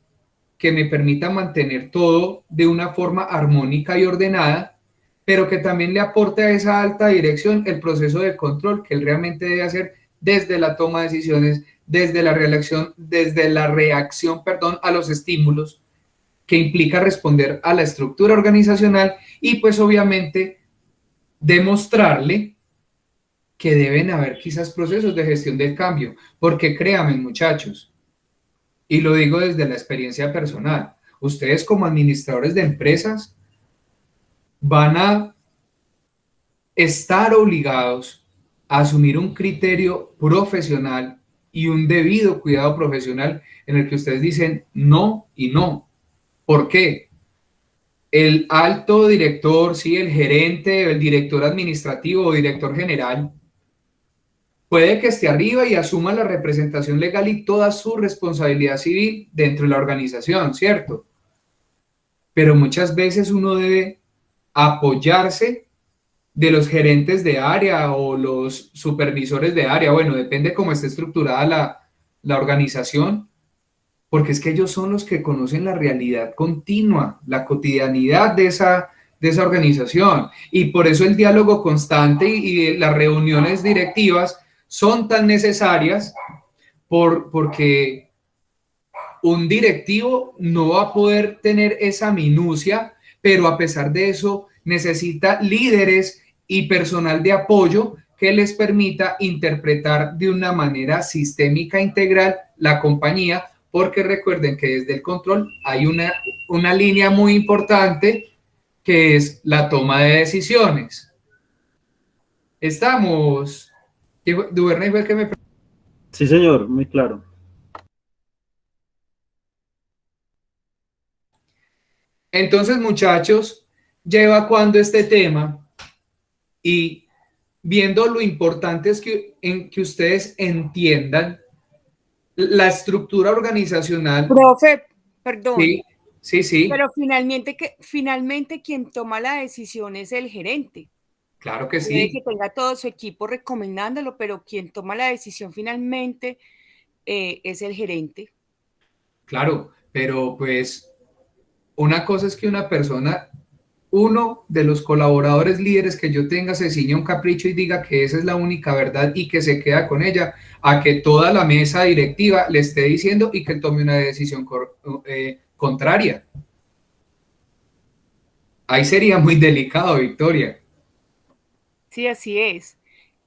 que me permitan mantener todo de una forma armónica y ordenada, pero que también le aporte a esa alta dirección el proceso de control que él realmente debe hacer desde la toma de decisiones, desde la reacción, a los estímulos, que implica responder a la estructura organizacional y pues obviamente demostrarle que deben haber quizás procesos de gestión del cambio, porque créanme, muchachos, y lo digo desde la experiencia personal, ustedes como administradores de empresas van a estar obligados a asumir un criterio profesional y un debido cuidado profesional en el que ustedes dicen no y no. ¿Por qué? El alto director, sí, el gerente, el director administrativo o director general, puede que esté arriba y asuma la representación legal y toda su responsabilidad civil dentro de la organización, ¿cierto? Pero muchas veces uno debe apoyarse de los gerentes de área o los supervisores de área, bueno, depende cómo esté estructurada la organización, porque es que ellos son los que conocen la realidad continua, la cotidianidad de esa organización, y por eso el diálogo constante y las reuniones directivas son tan necesarias, porque un directivo no va a poder tener esa minucia, pero a pesar de eso necesita líderes y personal de apoyo que les permita interpretar de una manera sistémica integral la compañía, porque recuerden que desde el control hay una línea muy importante que es la toma de decisiones. Estamos... Duvernay fue el que me... Sí, señor, muy claro. Entonces, muchachos, lleva cuando este tema y viendo lo importante es que ustedes entiendan la estructura organizacional. Profe, perdón. Sí. Pero finalmente quien toma la decisión es el gerente. Claro que sí. Puede que tenga todo su equipo recomendándolo, pero quien toma la decisión finalmente es el gerente. Claro, pero pues una cosa es que una persona, uno de los colaboradores líderes que yo tenga se ciña un capricho y diga que esa es la única verdad y que se queda con ella, a que toda la mesa directiva le esté diciendo y que tome una decisión contraria. Ahí sería muy delicado, Victoria. Sí, así es.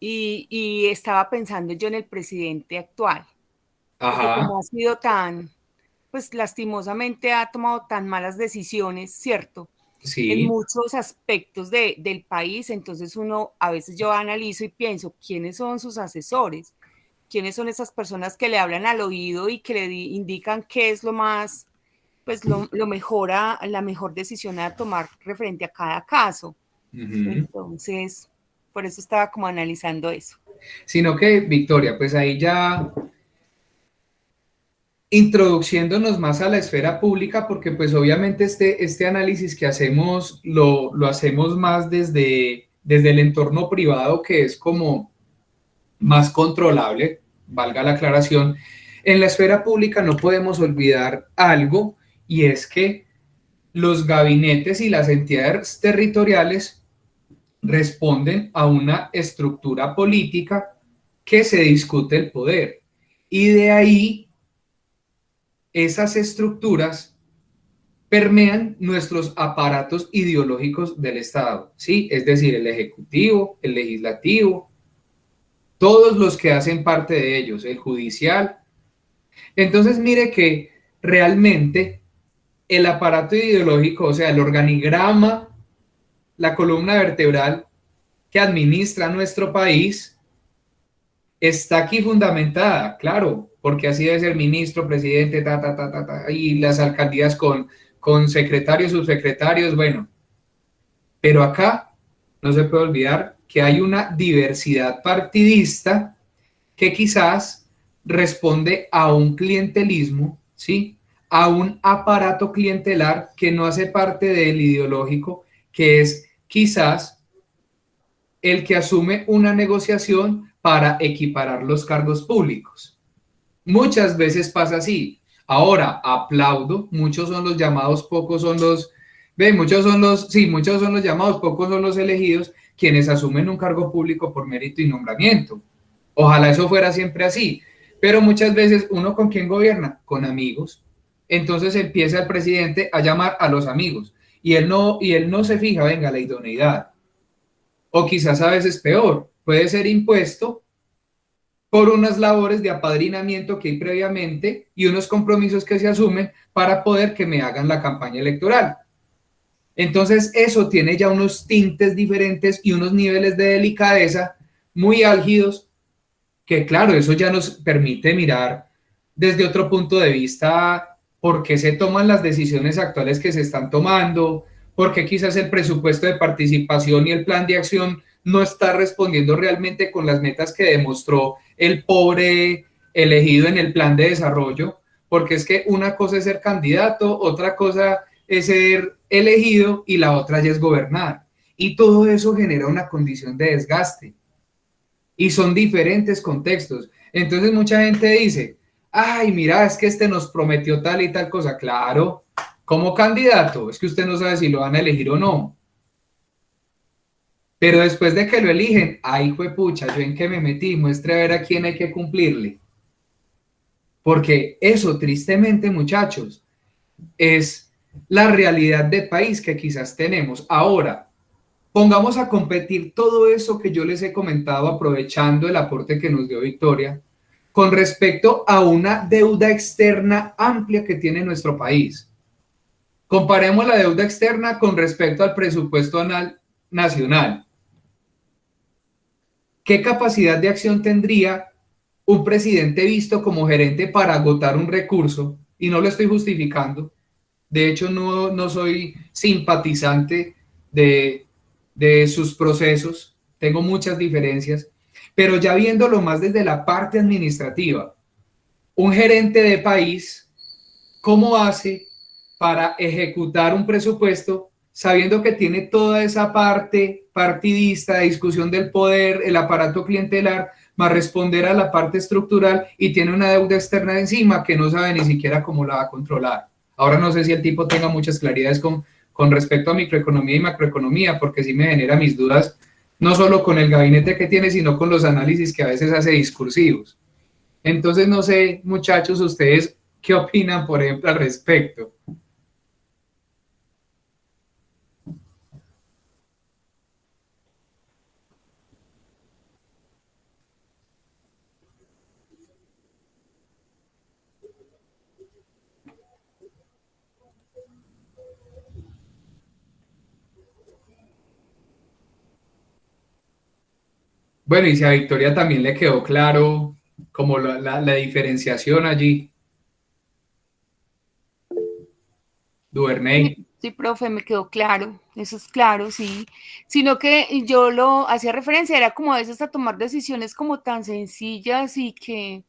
Y estaba pensando yo en el presidente actual. Ajá. Que como ha sido tan, pues lastimosamente ha tomado tan malas decisiones, ¿cierto? Sí. En muchos aspectos del país, entonces a veces yo analizo y pienso, ¿quiénes son sus asesores? ¿Quiénes son esas personas que le hablan al oído y que le indican qué es lo más, pues lo mejor, la mejor decisión a tomar referente a cada caso? Uh-huh. Entonces, por eso estaba como analizando eso. Sino que, Victoria, pues ahí ya introduciéndonos más a la esfera pública, porque pues obviamente este análisis que hacemos lo hacemos más desde el entorno privado, que es como más controlable, valga la aclaración. En la esfera pública no podemos olvidar algo, y es que los gabinetes y las entidades territoriales responden a una estructura política que se discute el poder, y de ahí esas estructuras permean nuestros aparatos ideológicos del Estado, ¿sí? Es decir, el Ejecutivo, el Legislativo, todos los que hacen parte de ellos, el Judicial. Entonces, mire que realmente el aparato ideológico, o sea, el organigrama, la columna vertebral que administra nuestro país, está aquí fundamentada, claro, porque así debe ser ministro, presidente, y las alcaldías con secretarios, subsecretarios, bueno. Pero acá no se puede olvidar que hay una diversidad partidista que quizás responde a un clientelismo, ¿sí? A un aparato clientelar que no hace parte del ideológico, que es quizás el que asume una negociación para equiparar los cargos públicos. Muchas veces pasa así. Ahora, aplaudo, muchos son los llamados, pocos son los, muchos son los llamados, pocos son los elegidos, quienes asumen un cargo público por mérito y nombramiento. Ojalá eso fuera siempre así, pero muchas veces uno con quién gobierna, con amigos. Entonces empieza el presidente a llamar a los amigos y él no se fija, venga, la idoneidad. O quizás a veces peor, puede ser impuesto por unas labores de apadrinamiento que hay previamente y unos compromisos que se asumen para poder que me hagan la campaña electoral. Entonces eso tiene ya unos tintes diferentes y unos niveles de delicadeza muy álgidos que claro, eso ya nos permite mirar desde otro punto de vista por qué se toman las decisiones actuales que se están tomando, por qué quizás el presupuesto de participación y el plan de acción no está respondiendo realmente con las metas que demostró el pobre elegido en el plan de desarrollo, porque es que una cosa es ser candidato, otra cosa es ser elegido y la otra ya es gobernar. Y todo eso genera una condición de desgaste. Y son diferentes contextos. Entonces mucha gente dice, ay, mira, es que este nos prometió tal y tal cosa. Claro, como candidato, es que usted no sabe si lo van a elegir o no. Pero después de que lo eligen, ay, juepucha, ¿yo en qué me metí? Muestre a ver a quién hay que cumplirle. Porque eso, tristemente, muchachos, es la realidad de país que quizás tenemos. Ahora, pongamos a competir todo eso que yo les he comentado, aprovechando el aporte que nos dio Victoria, con respecto a una deuda externa amplia que tiene nuestro país. Comparemos la deuda externa con respecto al presupuesto nacional. ¿Qué capacidad de acción tendría un presidente visto como gerente para agotar un recurso? Y no lo estoy justificando. De hecho, no soy simpatizante de sus procesos. Tengo muchas diferencias. Pero ya viéndolo más desde la parte administrativa, un gerente de país, ¿cómo hace para ejecutar un presupuesto sabiendo que tiene toda esa parte partidista, de discusión del poder, el aparato clientelar, más responder a la parte estructural y tiene una deuda externa encima que no sabe ni siquiera cómo la va a controlar? Ahora no sé si el tipo tenga muchas claridades con respecto a microeconomía y macroeconomía, porque sí me genera mis dudas, no solo con el gabinete que tiene, sino con los análisis que a veces hace discursivos. Entonces, no sé, muchachos, ustedes, ¿qué opinan, por ejemplo, al respecto? Bueno, y si a Victoria también le quedó claro como la diferenciación allí. Duvernay. Sí, profe, me quedó claro, eso es claro, sí. Sino que yo lo hacía referencia, era como a veces a tomar decisiones como tan sencillas y que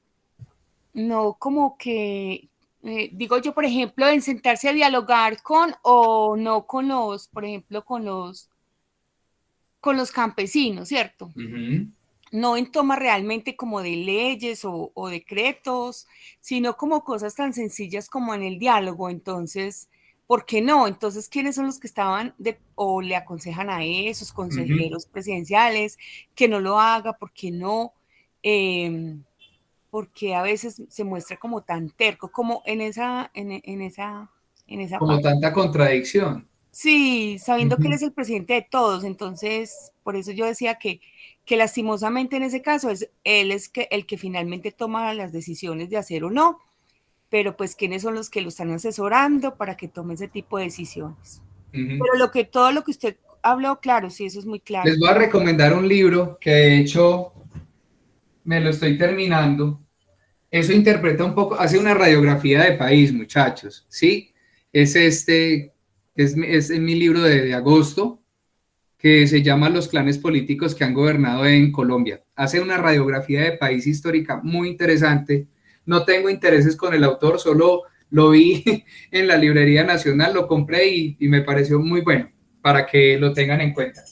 no como que, digo yo, por ejemplo, en sentarse a dialogar con o no con los, por ejemplo, con los campesinos, ¿cierto? Uh-huh. No en toma realmente como de leyes o decretos, sino como cosas tan sencillas como en el diálogo. Entonces, ¿por qué no? Entonces, ¿quiénes son los que estaban o le aconsejan a esos consejeros presidenciales que no lo haga? ¿Por qué no? Porque a veces se muestra como tan terco, como en esa como parte. Tanta contradicción. Sí, sabiendo que él es el presidente de todos, entonces, por eso yo decía que lastimosamente en ese caso él es el que finalmente toma las decisiones de hacer o no, pero pues quiénes son los que lo están asesorando para que tome ese tipo de decisiones. Pero todo lo que usted habló, claro, sí, eso es muy claro. Les voy a recomendar un libro que de hecho me lo estoy terminando. Eso interpreta un poco, hace una radiografía de país, muchachos, ¿sí? Es mi libro de agosto, que se llama Los clanes políticos que han gobernado en Colombia. Hace una radiografía de país histórica muy interesante. No tengo intereses con el autor, solo lo vi en la Librería Nacional, lo compré y me pareció muy bueno, para que lo tengan en cuenta.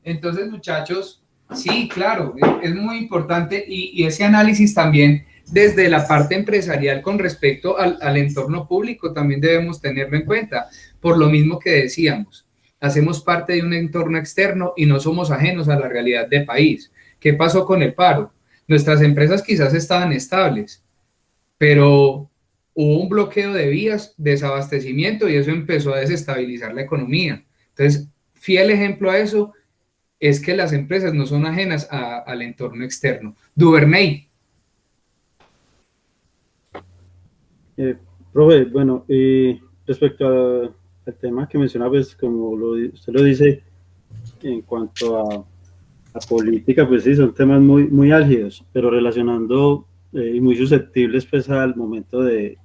Entonces, muchachos, sí, claro, es muy importante y ese análisis también desde la parte empresarial con respecto al entorno público también debemos tenerlo en cuenta, por lo mismo que decíamos. Hacemos parte de un entorno externo y no somos ajenos a la realidad del país. ¿Qué pasó con el paro? Nuestras empresas quizás estaban estables, pero hubo un bloqueo de vías, desabastecimiento y eso empezó a desestabilizar la economía. Entonces, fiel ejemplo a eso es que las empresas no son ajenas al entorno externo. Duvernay. Profe, bueno, respecto al tema que mencionaba, pues como usted lo dice, en cuanto a política, pues sí, son temas muy álgidos, pero relacionando y muy susceptibles pues al momento de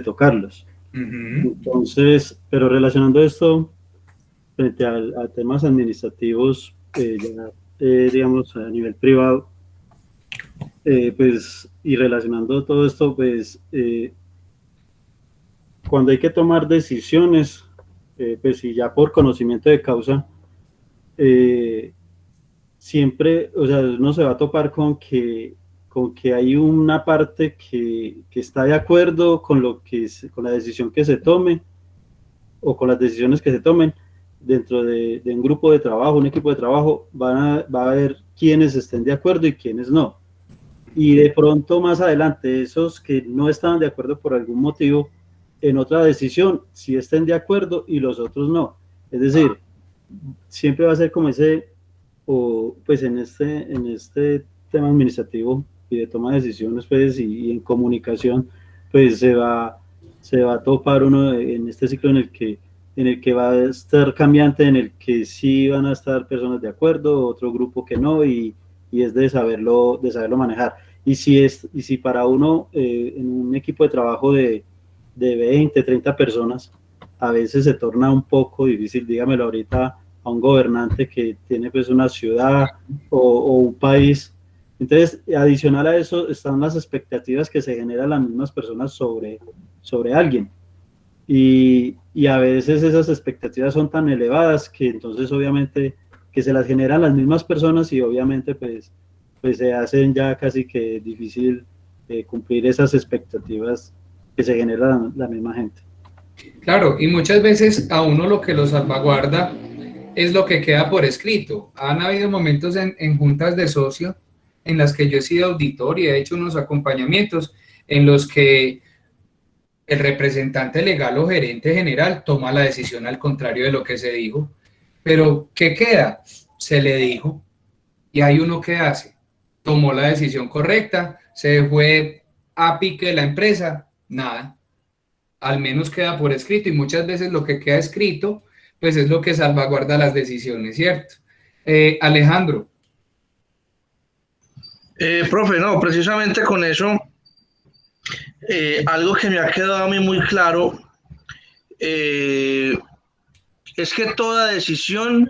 tocarlos. Entonces, pero relacionando esto frente a temas administrativos, digamos, a nivel privado, pues, y relacionando todo esto, pues, cuando hay que tomar decisiones, pues, y ya por conocimiento de causa, siempre, o sea, uno se va a topar con que hay una parte que está de acuerdo con con la decisión que se tome, o con las decisiones que se tomen dentro de un grupo de trabajo, un equipo de trabajo, va a haber quienes estén de acuerdo y quienes no. Y de pronto más adelante, esos que no estaban de acuerdo por algún motivo, en otra decisión, sí estén de acuerdo y los otros no. Es decir, siempre va a ser como ese, o pues en este tema administrativo y de toma de decisiones, pues, y en comunicación, pues se va a topar uno en este ciclo en el que va a estar cambiante, en el que sí van a estar personas de acuerdo, otro grupo que no, y es de saberlo manejar. Y si para uno en un equipo de trabajo de 20, 30 personas, a veces se torna un poco difícil, dígamelo ahorita, a un gobernante que tiene pues una ciudad o un país. Entonces, adicional a eso están las expectativas que se generan las mismas personas sobre alguien. Y a veces esas expectativas son tan elevadas que entonces obviamente que se las generan las mismas personas y obviamente pues se hacen ya casi que difícil cumplir esas expectativas que se generan la misma gente. Claro, y muchas veces a uno lo que lo salvaguarda es lo que queda por escrito. Han habido momentos en juntas de socio en las que yo he sido auditor y he hecho unos acompañamientos en los que el representante legal o gerente general toma la decisión al contrario de lo que se dijo. Pero, ¿qué queda? Se le dijo. Y hay uno que hace. Tomó la decisión correcta, se fue a pique de la empresa, nada. Al menos queda por escrito y muchas veces lo que queda escrito, pues es lo que salvaguarda las decisiones, ¿cierto? Alejandro. Profe, no, precisamente con eso, algo que me ha quedado a mí muy claro es que toda decisión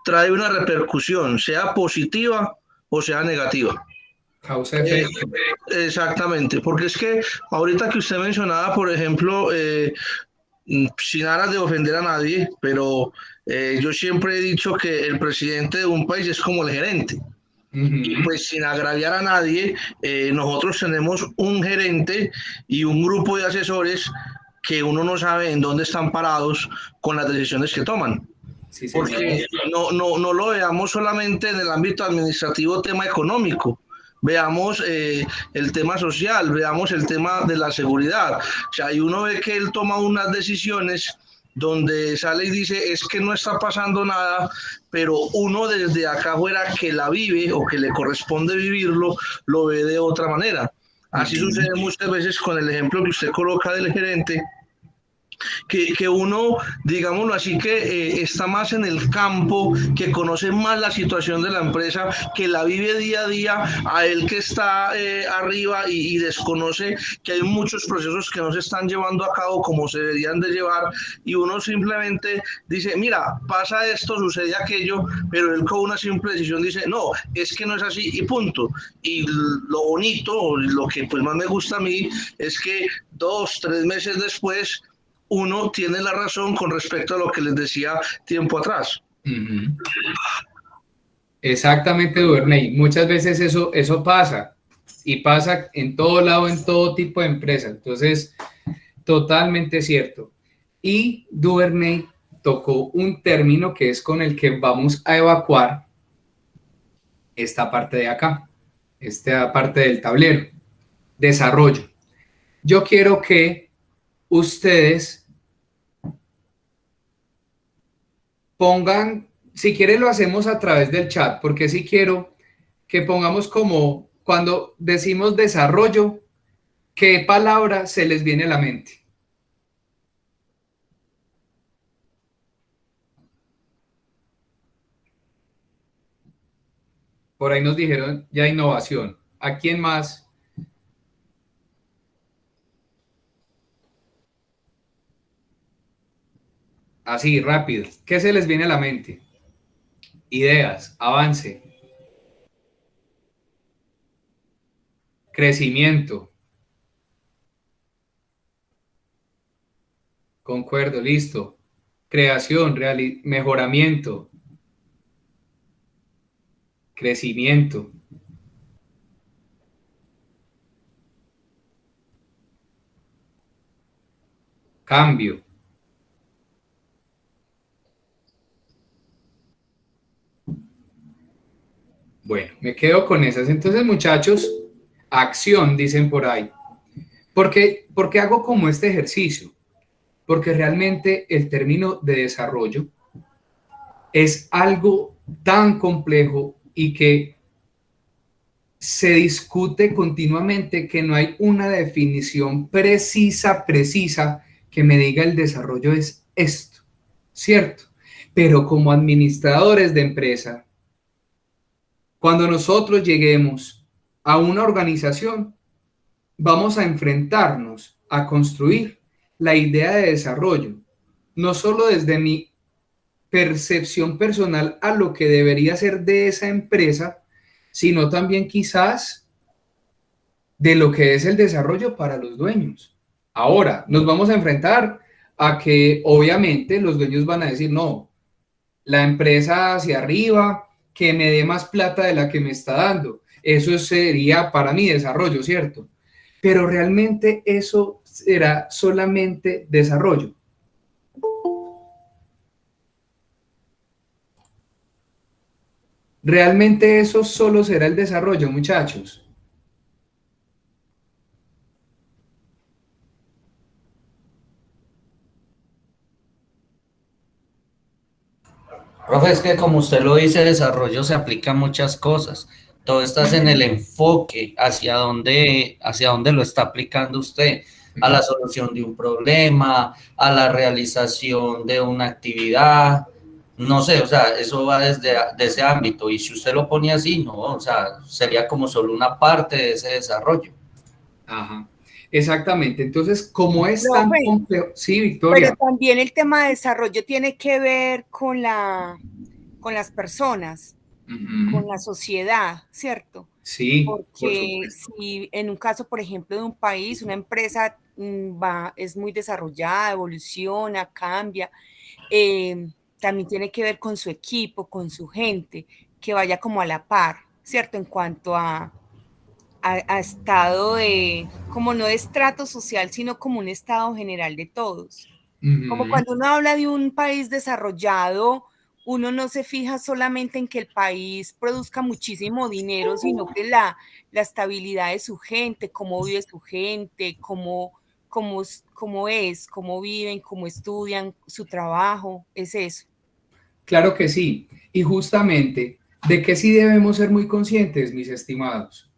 trae una repercusión, sea positiva o sea negativa. Causa efecto. Exactamente, porque es que ahorita que usted mencionaba, por ejemplo, sin aras de ofender a nadie, pero yo siempre he dicho que el presidente de un país es como el gerente. Y pues sin agraviar a nadie, nosotros tenemos un gerente y un grupo de asesores que uno no sabe en dónde están parados con las decisiones que toman. Sí, porque no lo veamos solamente en el ámbito administrativo, tema económico. Veamos el tema social, veamos el tema de la seguridad. O sea, y uno ve que él toma unas decisiones donde sale y dice, es que no está pasando nada, pero uno desde acá afuera que la vive o que le corresponde vivirlo, lo ve de otra manera. Así sucede muchas veces con el ejemplo que usted coloca del gerente, que uno, digámoslo así, que está más en el campo, que conoce más la situación de la empresa, que la vive día a día, a él que está arriba y desconoce que hay muchos procesos que no se están llevando a cabo como se deberían de llevar, y uno simplemente dice, mira, pasa esto, sucede aquello, pero él con una simple decisión dice, no, es que no es así y punto. Y lo bonito, lo que pues más me gusta a mí, es que 2, 3 meses después, uno tiene la razón con respecto a lo que les decía tiempo atrás. Exactamente, Duvernay. Muchas veces eso pasa, y pasa en todo lado, en todo tipo de empresa. Entonces, totalmente cierto. Y Duvernay tocó un término que es con el que vamos a evacuar esta parte de acá, esta parte del tablero, desarrollo. Yo quiero que ustedes pongan, si quieren lo hacemos a través del chat, porque si quiero que pongamos como cuando decimos desarrollo, ¿qué palabra se les viene a la mente? Por ahí nos dijeron ya innovación. ¿A quién más? Así, rápido. ¿Qué se les viene a la mente? Ideas, avance, crecimiento. Concuerdo, listo. Creación, mejoramiento, crecimiento. Cambio. Bueno, me quedo con esas. Entonces, muchachos, acción, dicen por ahí. ¿Por qué hago como este ejercicio? Porque realmente el término de desarrollo es algo tan complejo y que se discute continuamente, que no hay una definición precisa que me diga el desarrollo es esto, ¿cierto? Pero como administradores de empresa, cuando nosotros lleguemos a una organización, vamos a enfrentarnos a construir la idea de desarrollo, no solo desde mi percepción personal a lo que debería ser de esa empresa, sino también quizás de lo que es el desarrollo para los dueños. Ahora, nos vamos a enfrentar a que obviamente los dueños van a decir, no, la empresa hacia arriba, que me dé más plata de la que me está dando. Eso sería para mí desarrollo, ¿cierto? Pero realmente eso será solamente desarrollo. Realmente eso solo será el desarrollo, muchachos. Profe, es que como usted lo dice, desarrollo se aplica a muchas cosas. Todo está en el enfoque hacia dónde lo está aplicando usted, a la solución de un problema, a la realización de una actividad, no sé, o sea, eso va desde ese ámbito, y si usted lo pone así, no, o sea, sería como solo una parte de ese desarrollo. Ajá, exactamente. Entonces, como es tan complejo, sí, Victoria. Pero también el tema de desarrollo tiene que ver con las personas, con la sociedad, ¿cierto? Sí, porque si en un caso, por ejemplo, de un país, una empresa es muy desarrollada, evoluciona, cambia, también tiene que ver con su equipo, con su gente, que vaya como a la par, ¿cierto? En cuanto a estado de, como no de estrato social, sino como un estado general de todos. Como cuando uno habla de un país desarrollado, uno no se fija solamente en que el país produzca muchísimo dinero, sino que la estabilidad de su gente, cómo vive su gente, cómo es, cómo viven, cómo estudian, su trabajo, es eso. Claro que sí. Y justamente, ¿de qué sí debemos ser muy conscientes, mis estimados?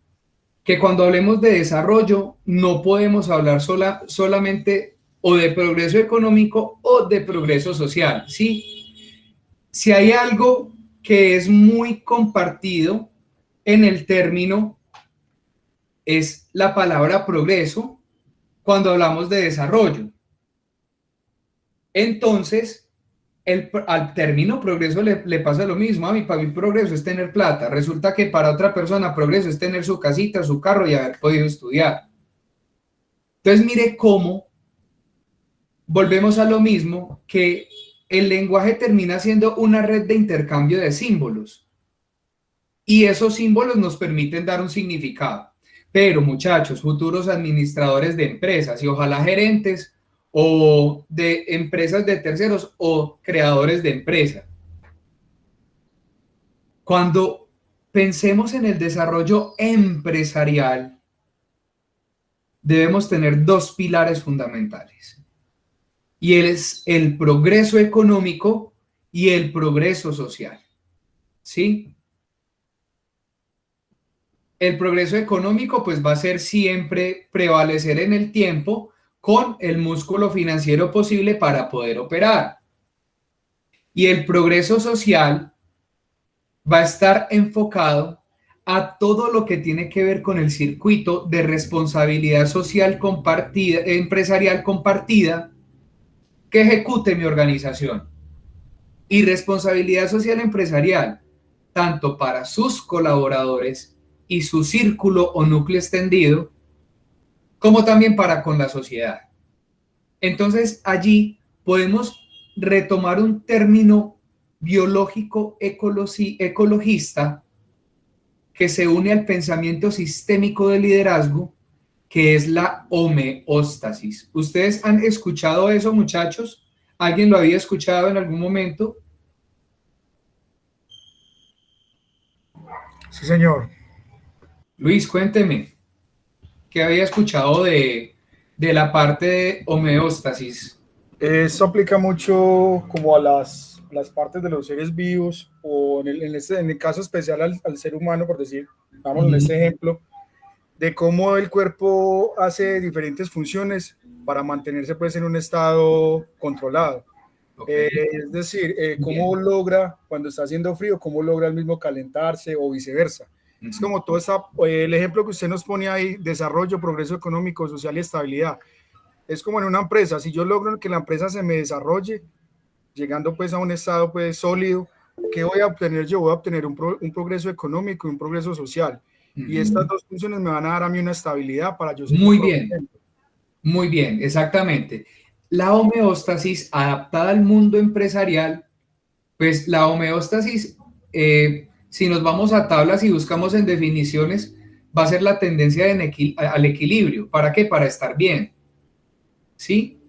Que cuando hablemos de desarrollo, no podemos hablar solamente o de progreso económico o de progreso social, ¿sí? Si hay algo que es muy compartido en el término, es la palabra progreso cuando hablamos de desarrollo. Entonces, al término progreso le pasa lo mismo. Para mí progreso es tener plata. Resulta que para otra persona progreso es tener su casita, su carro y haber podido estudiar. Entonces, mire cómo volvemos a lo mismo, que el lenguaje termina siendo una red de intercambio de símbolos. Y esos símbolos nos permiten dar un significado. Pero, muchachos, futuros administradores de empresas y ojalá gerentes o de empresas de terceros o creadores de empresas. Cuando pensemos en el desarrollo empresarial, debemos tener dos pilares fundamentales. Y es el progreso económico y el progreso social. ¿Sí? El progreso económico pues va a ser siempre prevalecer en el tiempo con el músculo financiero posible para poder operar. Y el progreso social va a estar enfocado a todo lo que tiene que ver con el circuito de responsabilidad social compartida, empresarial compartida, que ejecute mi organización. Y responsabilidad social empresarial, tanto para sus colaboradores y su círculo o núcleo extendido, como también para con la sociedad. Entonces, allí podemos retomar un término biológico ecologista que se une al pensamiento sistémico de liderazgo, que es la homeostasis. ¿Ustedes han escuchado eso, muchachos? ¿Alguien lo había escuchado en algún momento? Sí, señor. Luis, cuénteme. ¿Qué había escuchado de la parte de homeostasis? Esto aplica mucho como a las partes de los seres vivos o en el caso especial al ser humano, por decir, vamos en este ejemplo, de cómo el cuerpo hace diferentes funciones para mantenerse pues en un estado controlado. Okay. Es decir, cómo logra, cuando está haciendo frío, cómo logra el mismo calentarse o viceversa. Es como todo el ejemplo que usted nos pone ahí, desarrollo, progreso económico, social y estabilidad. Es como en una empresa, si yo logro que la empresa se me desarrolle, llegando pues a un estado pues sólido, ¿qué voy a obtener yo? Voy a obtener un progreso económico y un progreso social. Y estas dos funciones me van a dar a mí una estabilidad para yo seguir. Muy bien, exactamente. La homeostasis adaptada al mundo empresarial, pues la homeostasis, si nos vamos a tablas y buscamos en definiciones, va a ser la tendencia al equilibrio. ¿Para qué? Para estar bien. ¿Sí?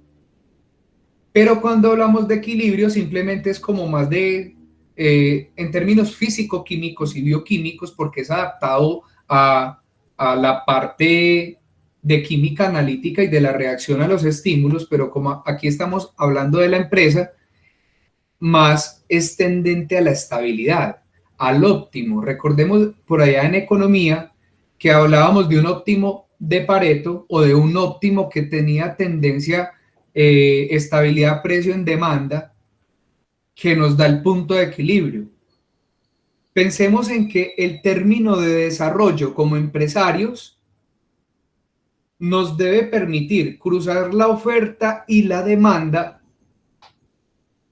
Pero cuando hablamos de equilibrio, simplemente es como más de, en términos físico-químicos y bioquímicos, porque es adaptado a la parte de química analítica y de la reacción a los estímulos, pero como aquí estamos hablando de la empresa, más es tendente a la estabilidad, al óptimo. Recordemos por allá en economía que hablábamos de un óptimo de Pareto o de un óptimo que tenía tendencia estabilidad precio en demanda, que nos da el punto de equilibrio. Pensemos en que el término de desarrollo como empresarios nos debe permitir cruzar la oferta y la demanda,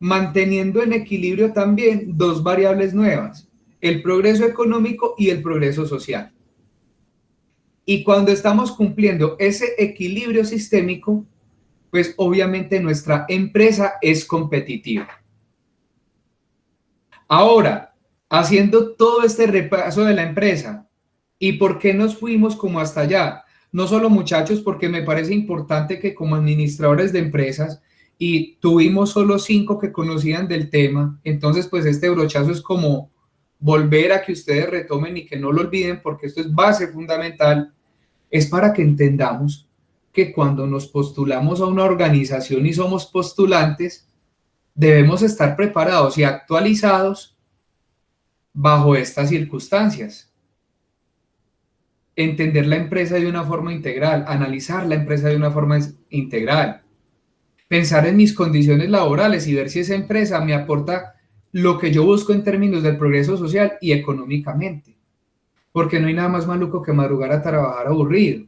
manteniendo en equilibrio también dos variables nuevas, el progreso económico y el progreso social. Y cuando estamos cumpliendo ese equilibrio sistémico, pues obviamente nuestra empresa es competitiva. Ahora, haciendo todo este repaso de la empresa, ¿y por qué nos fuimos como hasta allá? No solo, muchachos, porque me parece importante que como administradores de empresas, y tuvimos solo 5 que conocían del tema, entonces pues este brochazo es como volver a que ustedes retomen y que no lo olviden, porque esto es base fundamental, es para que entendamos que cuando nos postulamos a una organización y somos postulantes, debemos estar preparados y actualizados bajo estas circunstancias. Entender la empresa de una forma integral, analizar la empresa de una forma integral. pensar en mis condiciones laborales y ver si esa empresa me aporta lo que yo busco en términos del progreso social y económicamente. Porque no hay nada más maluco que madrugar a trabajar aburrido.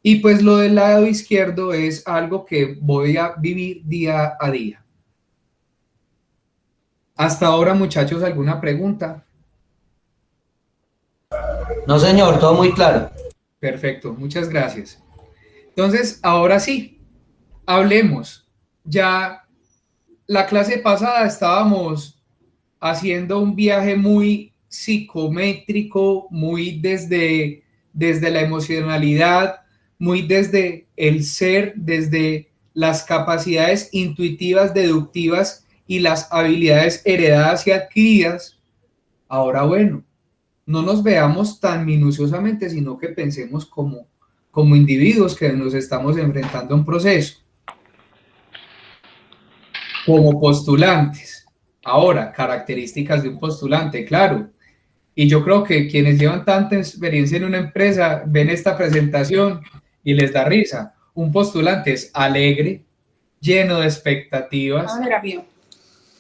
Y pues lo del lado izquierdo es algo que voy a vivir día a día. Hasta ahora, muchachos, ¿alguna pregunta? No, señor, todo muy claro. Perfecto, muchas gracias. Entonces, ahora sí, hablemos. Ya la clase pasada estábamos haciendo un viaje muy psicométrico, muy desde la emocionalidad, muy desde el ser, desde las capacidades intuitivas, deductivas y las habilidades heredadas y adquiridas. Ahora, bueno, no nos veamos tan minuciosamente, sino que pensemos como individuos que nos estamos enfrentando a un proceso, como postulantes. Ahora, características de un postulante, claro. Y yo creo que quienes llevan tanta experiencia en una empresa ven esta presentación y les da risa. Un postulante es alegre, lleno de expectativas,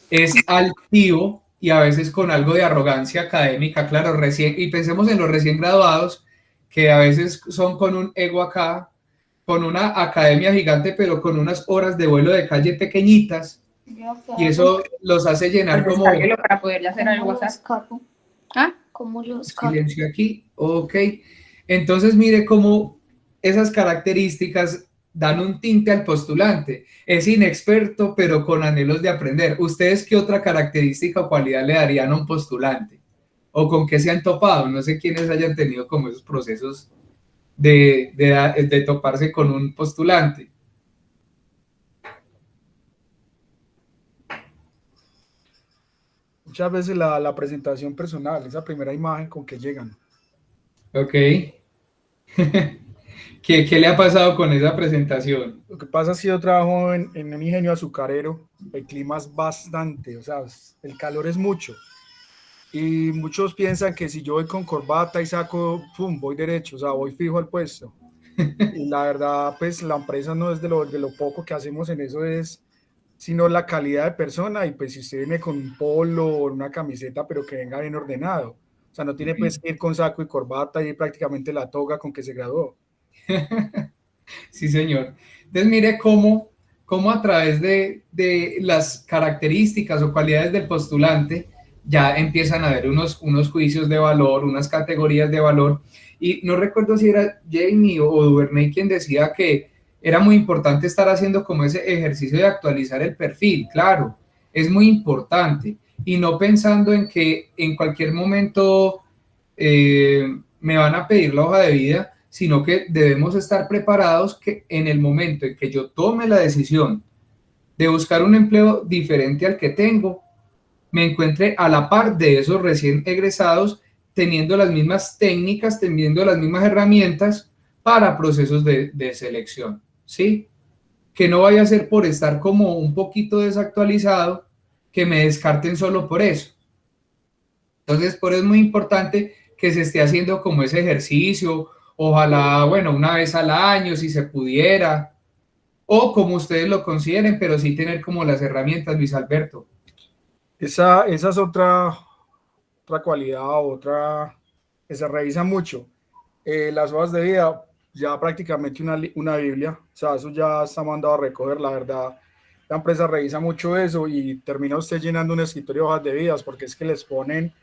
es altivo y a veces con algo de arrogancia académica, claro, y pensemos en los recién graduados, que a veces son con un ego acá, con una academia gigante, pero con unas horas de vuelo de calle pequeñitas, y eso los hace llenar pues como... para poderle hacer algo WhatsApp. ¿Ah? ¿Cómo los Silencio aquí, ok. Entonces mire cómo esas características dan un tinte al postulante. Es inexperto, pero con anhelos de aprender. ¿Ustedes qué otra característica o cualidad le darían a un postulante? ¿O con qué se han topado? No sé quiénes hayan tenido como esos procesos de toparse con un postulante. Muchas veces la presentación personal, esa primera imagen con que llegan. Ok. ¿Qué le ha pasado con esa presentación? Lo que pasa es que yo trabajo en un ingenio azucarero, el clima es bastante, o sea, el calor es mucho. Y muchos piensan que si yo voy con corbata y saco, pum, voy derecho, o sea, voy fijo al puesto. Y la verdad, pues la empresa no es de lo poco que hacemos en eso, sino la calidad de persona. Y pues si usted viene con un polo o una camiseta, pero que venga bien ordenado. O sea, no tiene pues que ir con saco y corbata y prácticamente la toga con que se graduó. Sí, señor. Entonces, mire cómo a través de las características o cualidades del postulante ya empiezan a haber unos juicios de valor, unas categorías de valor. Y no recuerdo si era Jamie o Duvernay quien decía que era muy importante estar haciendo como ese ejercicio de actualizar el perfil. Claro, es muy importante. Y no pensando en que en cualquier momento me van a pedir la hoja de vida, sino que debemos estar preparados que en el momento en que yo tome la decisión de buscar un empleo diferente al que tengo, me encuentre a la par de esos recién egresados, teniendo las mismas técnicas, teniendo las mismas herramientas para procesos de selección, ¿sí? Que no vaya a ser por estar como un poquito desactualizado, que me descarten solo por eso. Entonces, por eso es muy importante que se esté haciendo como ese ejercicio. Ojalá, bueno, una vez al año, si se pudiera, o como ustedes lo consideren, pero sí tener como las herramientas, Luis Alberto. Esa es otra cualidad, que se revisa mucho. Las hojas de vida, ya prácticamente una Biblia, o sea, eso ya está mandado a recoger, la verdad. La empresa revisa mucho eso y termina usted llenando un escritorio de hojas de vidas, porque es que les ponen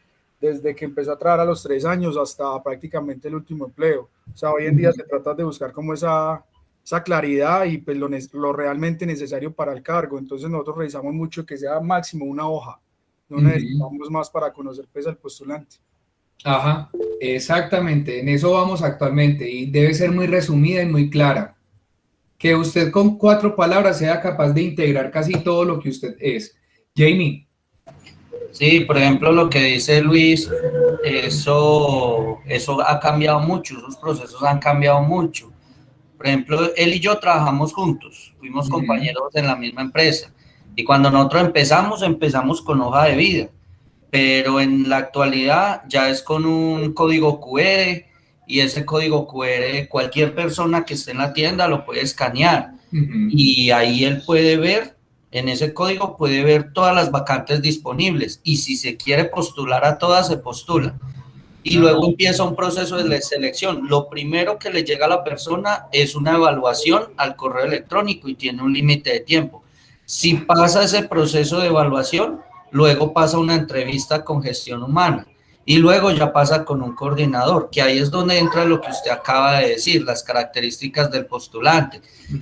desde que empezó a trabajar a los 3 años hasta prácticamente el último empleo. O sea, hoy en día se trata de buscar como esa claridad y pues lo realmente necesario para el cargo. Entonces nosotros revisamos mucho que sea máximo una hoja. No necesitamos más para conocer pues al postulante. Ajá, exactamente. En eso vamos actualmente y debe ser muy resumida y muy clara. Que usted con 4 palabras sea capaz de integrar casi todo lo que usted es. Jamie. Sí, por ejemplo, lo que dice Luis, eso ha cambiado mucho, esos procesos han cambiado mucho. Por ejemplo, él y yo trabajamos juntos, fuimos compañeros en la misma empresa, y cuando nosotros empezamos con hoja de vida, pero en la actualidad ya es con un código QR y ese código QR cualquier persona que esté en la tienda lo puede escanear y ahí él puede ver, en ese código puede ver todas las vacantes disponibles y si se quiere postular a todas, se postula. Y luego empieza un proceso de selección. Lo primero que le llega a la persona es una evaluación al correo electrónico y tiene un límite de tiempo. Si pasa ese proceso de evaluación, luego pasa una entrevista con gestión humana y luego ya pasa con un coordinador, que ahí es donde entra lo que usted acaba de decir, las características del postulante,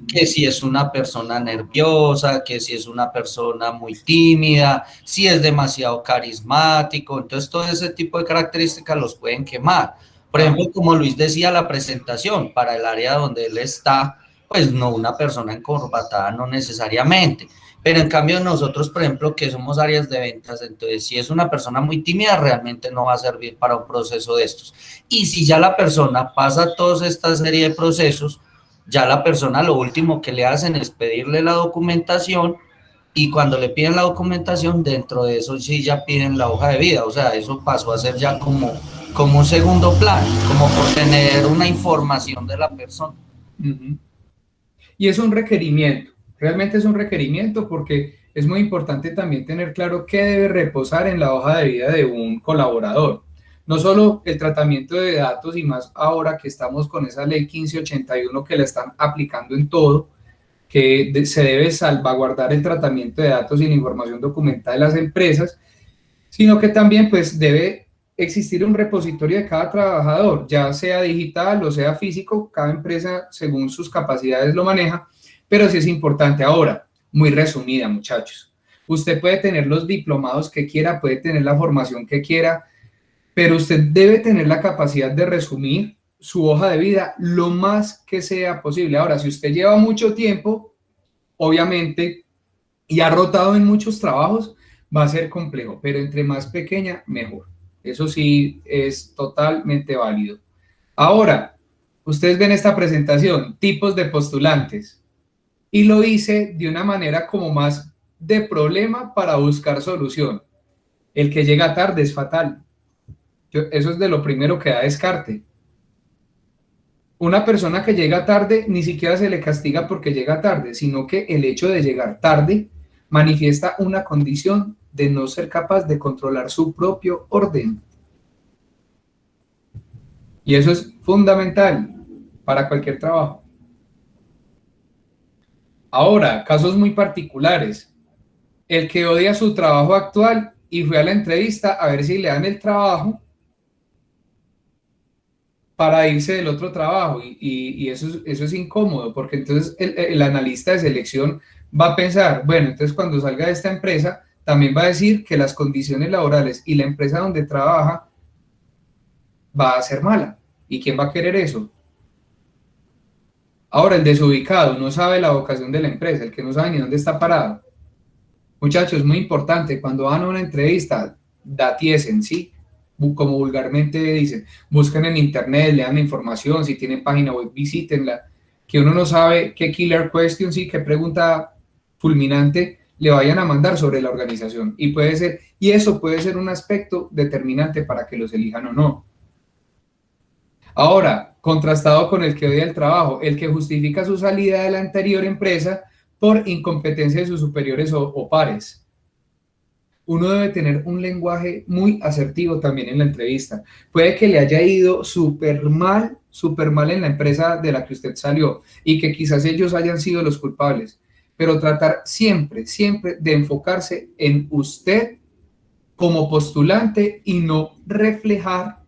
que si es una persona nerviosa, que si es una persona muy tímida, si es demasiado carismático, entonces todo ese tipo de características los pueden quemar. Por ejemplo, como Luis decía, la presentación para el área donde él está, pues no, una persona encorbatada no necesariamente. Pero en cambio nosotros, por ejemplo, que somos áreas de ventas, entonces si es una persona muy tímida, realmente no va a servir para un proceso de estos. Y si ya la persona pasa toda esta serie de procesos, ya la persona lo último que le hacen es pedirle la documentación y cuando le piden la documentación, dentro de eso sí ya piden la hoja de vida. O sea, eso pasó a ser ya como un segundo plan, como por tener una información de la persona. Y es un requerimiento. Realmente es un requerimiento porque es muy importante también tener claro qué debe reposar en la hoja de vida de un colaborador. No solo el tratamiento de datos y más ahora que estamos con esa ley 1581 que la están aplicando en todo, que se debe salvaguardar el tratamiento de datos y la información documental de las empresas, sino que también pues debe existir un repositorio de cada trabajador, ya sea digital o sea físico, cada empresa según sus capacidades lo maneja. Pero sí es importante ahora, muy resumida, muchachos. Usted puede tener los diplomados que quiera, puede tener la formación que quiera, pero usted debe tener la capacidad de resumir su hoja de vida lo más que sea posible. Ahora, si usted lleva mucho tiempo, obviamente, y ha rotado en muchos trabajos, va a ser complejo, pero entre más pequeña, mejor. Eso sí es totalmente válido. Ahora, ustedes ven esta presentación, tipos de postulantes. Y lo hice de una manera como más de problema para buscar solución. El que llega tarde es fatal. Eso es de lo primero que da descarte. Una persona que llega tarde ni siquiera se le castiga porque llega tarde, sino que el hecho de llegar tarde manifiesta una condición de no ser capaz de controlar su propio orden. Y eso es fundamental para cualquier trabajo. Ahora, casos muy particulares. El que odia su trabajo actual y fue a la entrevista a ver si le dan el trabajo para irse del otro trabajo. Y eso es incómodo, porque entonces el analista de selección va a pensar, bueno, entonces cuando salga de esta empresa, también va a decir que las condiciones laborales y la empresa donde trabaja va a ser mala. ¿Y quién va a querer eso? Ahora, el desubicado no sabe la vocación de la empresa, el que no sabe ni dónde está parado. Muchachos, es muy importante, cuando van a una entrevista, datiesen, ¿sí? Como vulgarmente dicen, busquen en internet, lean la información, si tienen página web, visítenla, que uno no sabe qué killer question, sí, qué pregunta fulminante le vayan a mandar sobre la organización. Y eso puede ser un aspecto determinante para que los elijan o no. Ahora, contrastado con el que odia el trabajo, el que justifica su salida de la anterior empresa por incompetencia de sus superiores o pares. Uno debe tener un lenguaje muy asertivo también en la entrevista. Puede que le haya ido súper mal en la empresa de la que usted salió y que quizás ellos hayan sido los culpables, pero tratar siempre de enfocarse en usted como postulante y no reflejar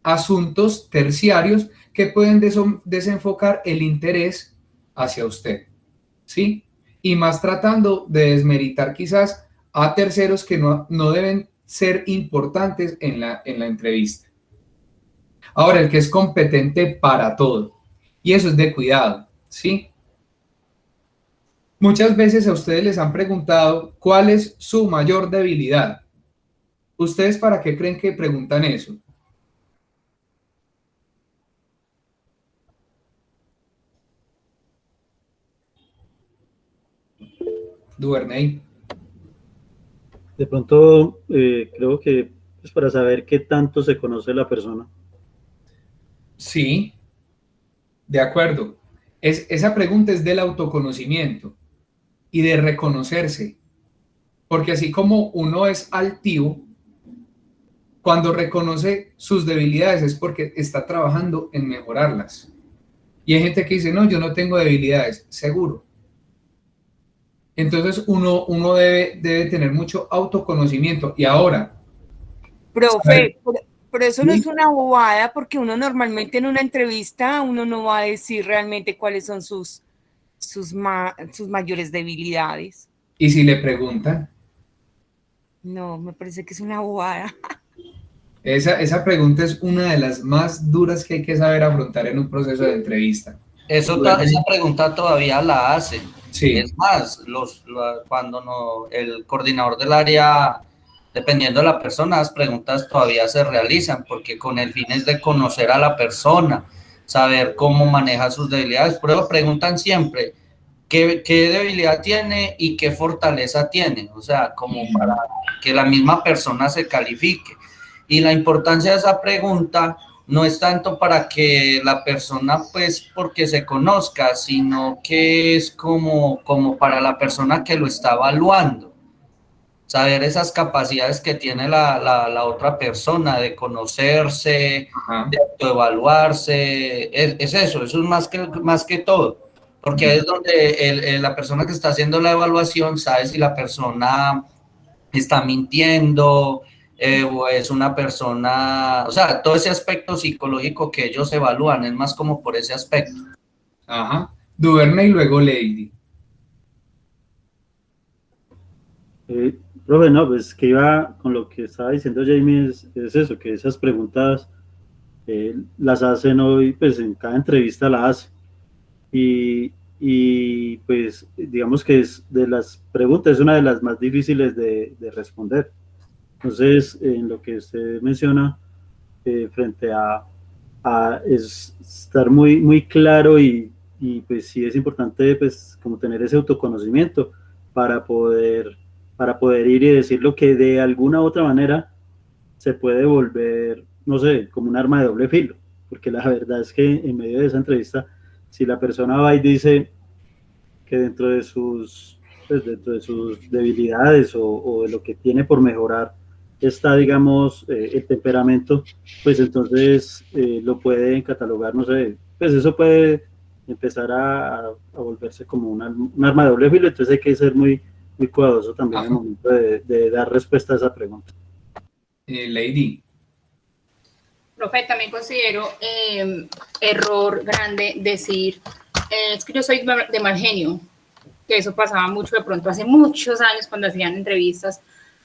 asuntos terciarios que pueden desenfocar el interés hacia usted, ¿sí? Y más tratando de desmeritar quizás a terceros que no deben ser importantes en la entrevista. Ahora, el que es competente para todo, y eso es de cuidado, ¿sí? Muchas veces a ustedes les han preguntado cuál es su mayor debilidad. ¿Ustedes para qué creen que preguntan eso? Duerney. De pronto, creo que es para saber qué tanto se conoce la persona. Sí, de acuerdo. Esa pregunta es del autoconocimiento y de reconocerse, porque así como uno es altivo, cuando reconoce sus debilidades es porque está trabajando en mejorarlas. Y hay gente que dice, no, yo no tengo debilidades, seguro. Entonces uno debe tener mucho autoconocimiento. Y ahora, Profe, pero eso no ¿sí? es una bobada, porque uno normalmente en una entrevista uno no va a decir realmente cuáles son sus mayores debilidades. Y si le preguntan, No, me parece que es una bobada. esa pregunta es una de las más duras que hay que saber afrontar en un proceso de entrevista. Esa pregunta todavía la hacen. Sí. Es más, cuando el coordinador del área, dependiendo de la persona, las preguntas todavía se realizan, porque con el fin es de conocer a la persona, saber cómo maneja sus debilidades. Por eso preguntan siempre qué debilidad tiene y qué fortaleza tiene, o sea, como para que la misma persona se califique. Y la importancia de esa pregunta no es tanto para que la persona, pues, porque se conozca, sino que es como para la persona que lo está evaluando. Saber esas capacidades que tiene la otra persona de conocerse, Ajá. de autoevaluarse, es eso es más que todo, porque es donde la persona que está haciendo la evaluación sabe si la persona está mintiendo, o es una persona, o sea, todo ese aspecto psicológico que ellos evalúan, es más como por ese aspecto. Ajá. Duvernay y luego Lady. Profe, no, pues que iba con lo que estaba diciendo Jamie, es eso, que esas preguntas las hacen hoy, pues en cada entrevista la hacen. Y pues digamos que es de las preguntas, es una de las más difíciles de responder. Entonces, en lo que usted menciona, frente a estar muy claro y pues sí es importante pues como tener ese autoconocimiento para poder ir y decir lo que de alguna u otra manera se puede volver, no sé, como un arma de doble filo, porque la verdad es que en medio de esa entrevista, si la persona va y dice que dentro de sus debilidades o de lo que tiene por mejorar está, digamos, el temperamento, pues entonces lo pueden catalogar, no sé, pues eso puede empezar a volverse como un arma de doble filo, entonces hay que ser muy cuidadoso también en el momento de dar respuesta a esa pregunta. Lady. Profe, también considero error grande decir, es que yo soy de mal genio, que eso pasaba mucho de pronto hace muchos años cuando hacían entrevistas.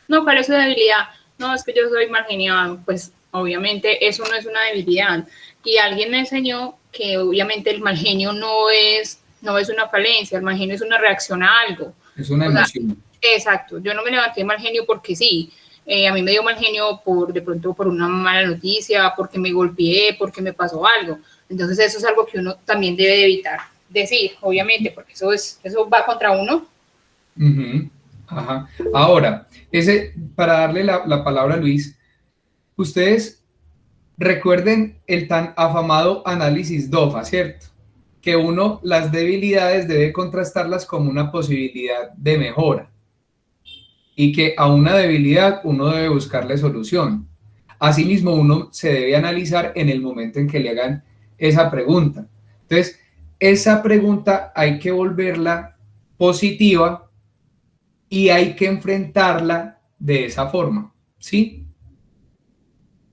No, ¿cuál es su debilidad? No, es que yo soy mal geniado. Pues obviamente eso no es una debilidad. Y alguien me enseñó que obviamente el mal genio no es una falencia, el mal genio es una reacción a algo. Es una emoción. Exacto, yo no me levanté de mal genio porque sí. A mí me dio mal genio de pronto por una mala noticia, porque me golpeé, porque me pasó algo. Entonces eso es algo que uno también debe evitar decir, obviamente, porque eso va contra uno. Uh-huh. Ajá. Ahora, para darle la palabra a Luis, ustedes recuerden el tan afamado análisis DOFA, ¿cierto? Que uno las debilidades debe contrastarlas como una posibilidad de mejora y que a una debilidad uno debe buscarle solución. Asimismo, uno se debe analizar en el momento en que le hagan esa pregunta. Entonces, esa pregunta hay que volverla positiva y hay que enfrentarla de esa forma, ¿sí?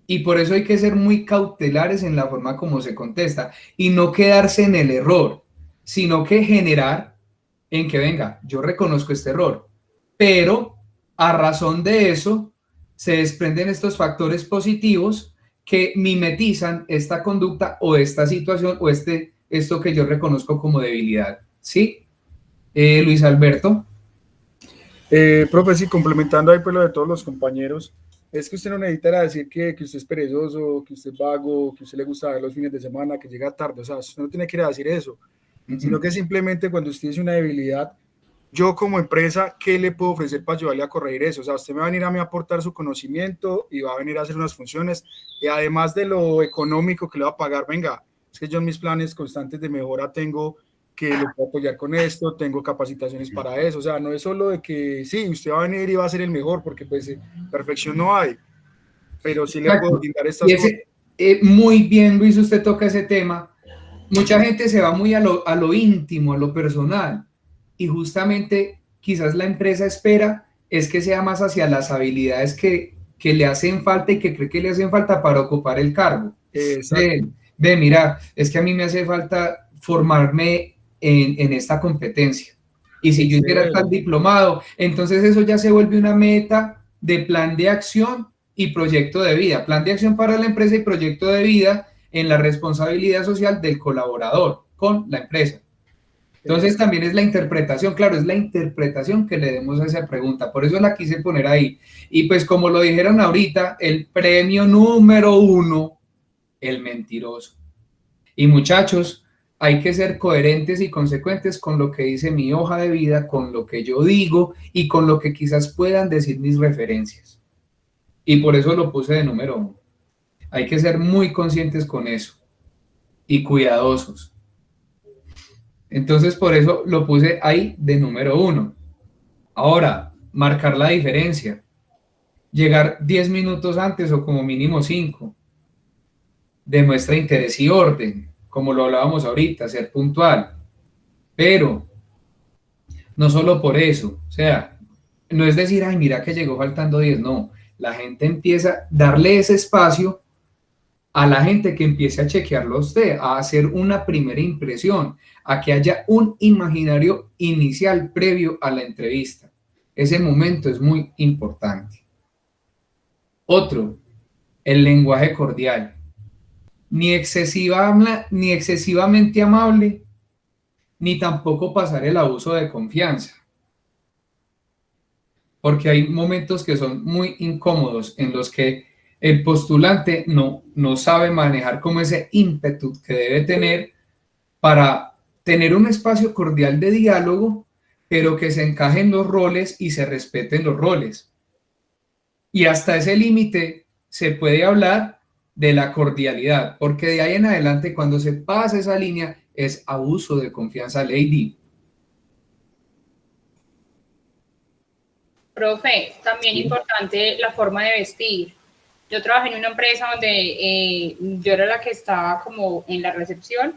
Y por eso hay que ser muy cautelares en la forma como se contesta y no quedarse en el error, sino que generar en que, venga, yo reconozco este error, pero a razón de eso se desprenden estos factores positivos que mimetizan esta conducta o esta situación o esto que yo reconozco como debilidad, ¿sí? Luis Alberto. Profe, sí, complementando ahí pues lo de todos los compañeros, es que usted no necesita decir que usted es perezoso, que usted es vago, que usted le gusta ver los fines de semana, que llega tarde, o sea, usted no tiene que ir a decir eso, sino que simplemente cuando usted dice una debilidad, yo como empresa, ¿qué le puedo ofrecer para ayudarle a corregir eso? O sea, usted me va a venir a mí a aportar su conocimiento y va a venir a hacer unas funciones, y además de lo económico que le va a pagar, venga, es que yo en mis planes constantes de mejora tengo que lo puedo apoyar con esto, tengo capacitaciones para eso, o sea, no es solo de que sí, usted va a venir y va a ser el mejor, porque pues perfección no hay, pero sí le puedo brindar estas cosas. Muy bien, Luis, usted toca ese tema. Mucha gente se va muy a lo íntimo, a lo personal, y justamente quizás la empresa espera es que sea más hacia las habilidades que le hacen falta y que cree que le hacen falta para ocupar el cargo. Mira, es que a mí me hace falta formarme en esta competencia. Y si yo hiciera tal diplomado, entonces eso ya se vuelve una meta de plan de acción y proyecto de vida. Plan de acción para la empresa y proyecto de vida en la responsabilidad social del colaborador con la empresa. Entonces también es la interpretación, claro, es la interpretación que le demos a esa pregunta, por eso la quise poner ahí. Y pues como lo dijeron ahorita, el premio número 1, el mentiroso. Y muchachos, hay que ser coherentes y consecuentes con lo que dice mi hoja de vida, con lo que yo digo y con lo que quizás puedan decir mis referencias. Y por eso lo puse de número 1. Hay que ser muy conscientes con eso y cuidadosos. Entonces, por eso lo puse ahí de número 1. Ahora, marcar la diferencia. Llegar 10 minutos antes o como mínimo 5. Demuestra interés y orden, como lo hablábamos ahorita, ser puntual. Pero, no solo por eso. O sea, no es decir, ay, mira que llegó faltando 10. No, la gente empieza a darle ese espacio a la gente que empiece a chequearlo a usted, a hacer una primera impresión, a que haya un imaginario inicial previo a la entrevista. Ese momento es muy importante. Otro, el lenguaje cordial. Ni excesivamente amable, ni tampoco pasar el abuso de confianza. Porque hay momentos que son muy incómodos en los que el postulante no sabe manejar como ese ímpetu que debe tener para tener un espacio cordial de diálogo, pero que se encajen los roles y se respeten los roles. Y hasta ese límite se puede hablar de la cordialidad, porque de ahí en adelante, cuando se pasa esa línea, es abuso de confianza, Lady. Profe, también importante la forma de vestir. Yo trabajé en una empresa donde yo era la que estaba como en la recepción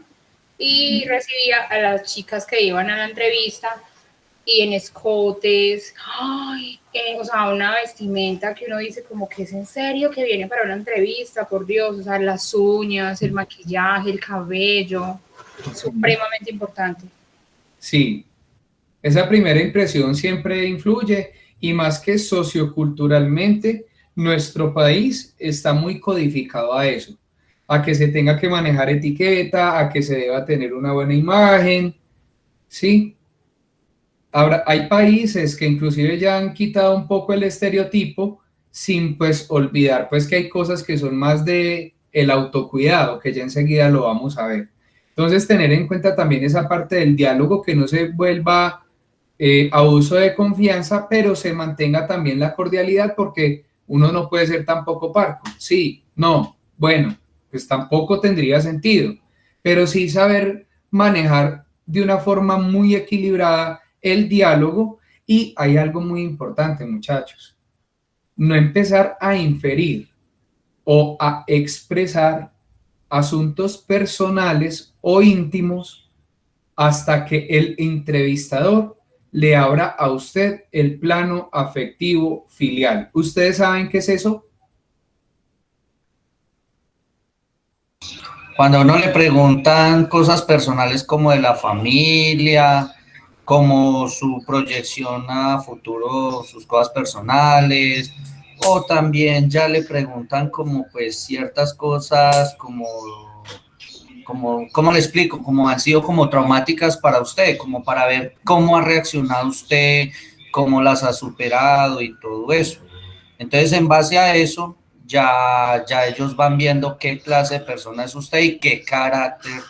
y recibía a las chicas que iban a la entrevista y en escotes, o sea, una vestimenta que uno dice como que es en serio que viene para una entrevista, por Dios, o sea, las uñas, el maquillaje, el cabello, supremamente importante. Sí, esa primera impresión siempre influye y más que socioculturalmente, nuestro país está muy codificado a eso, a que se tenga que manejar etiqueta, a que se deba tener una buena imagen, ¿sí? Ahora, hay países que inclusive ya han quitado un poco el estereotipo sin pues olvidar pues que hay cosas que son más de el autocuidado, que ya enseguida lo vamos a ver. Entonces, tener en cuenta también esa parte del diálogo, que no se vuelva abuso de confianza, pero se mantenga también la cordialidad, porque uno no puede ser tampoco parco. Sí, no, bueno, pues tampoco tendría sentido, pero sí saber manejar de una forma muy equilibrada el diálogo. Y hay algo muy importante, muchachos, no empezar a inferir o a expresar asuntos personales o íntimos hasta que el entrevistador le abra a usted el plano afectivo filial. ¿Ustedes saben qué es eso? Cuando a uno le preguntan cosas personales como de la familia, como su proyección a futuro, sus cosas personales, o también ya le preguntan como pues ciertas cosas como ¿cómo le explico? Como han sido como traumáticas para usted, como para ver cómo ha reaccionado usted, cómo las ha superado y todo eso. Entonces, en base a eso, ya ellos van viendo qué clase de persona es usted y qué carácter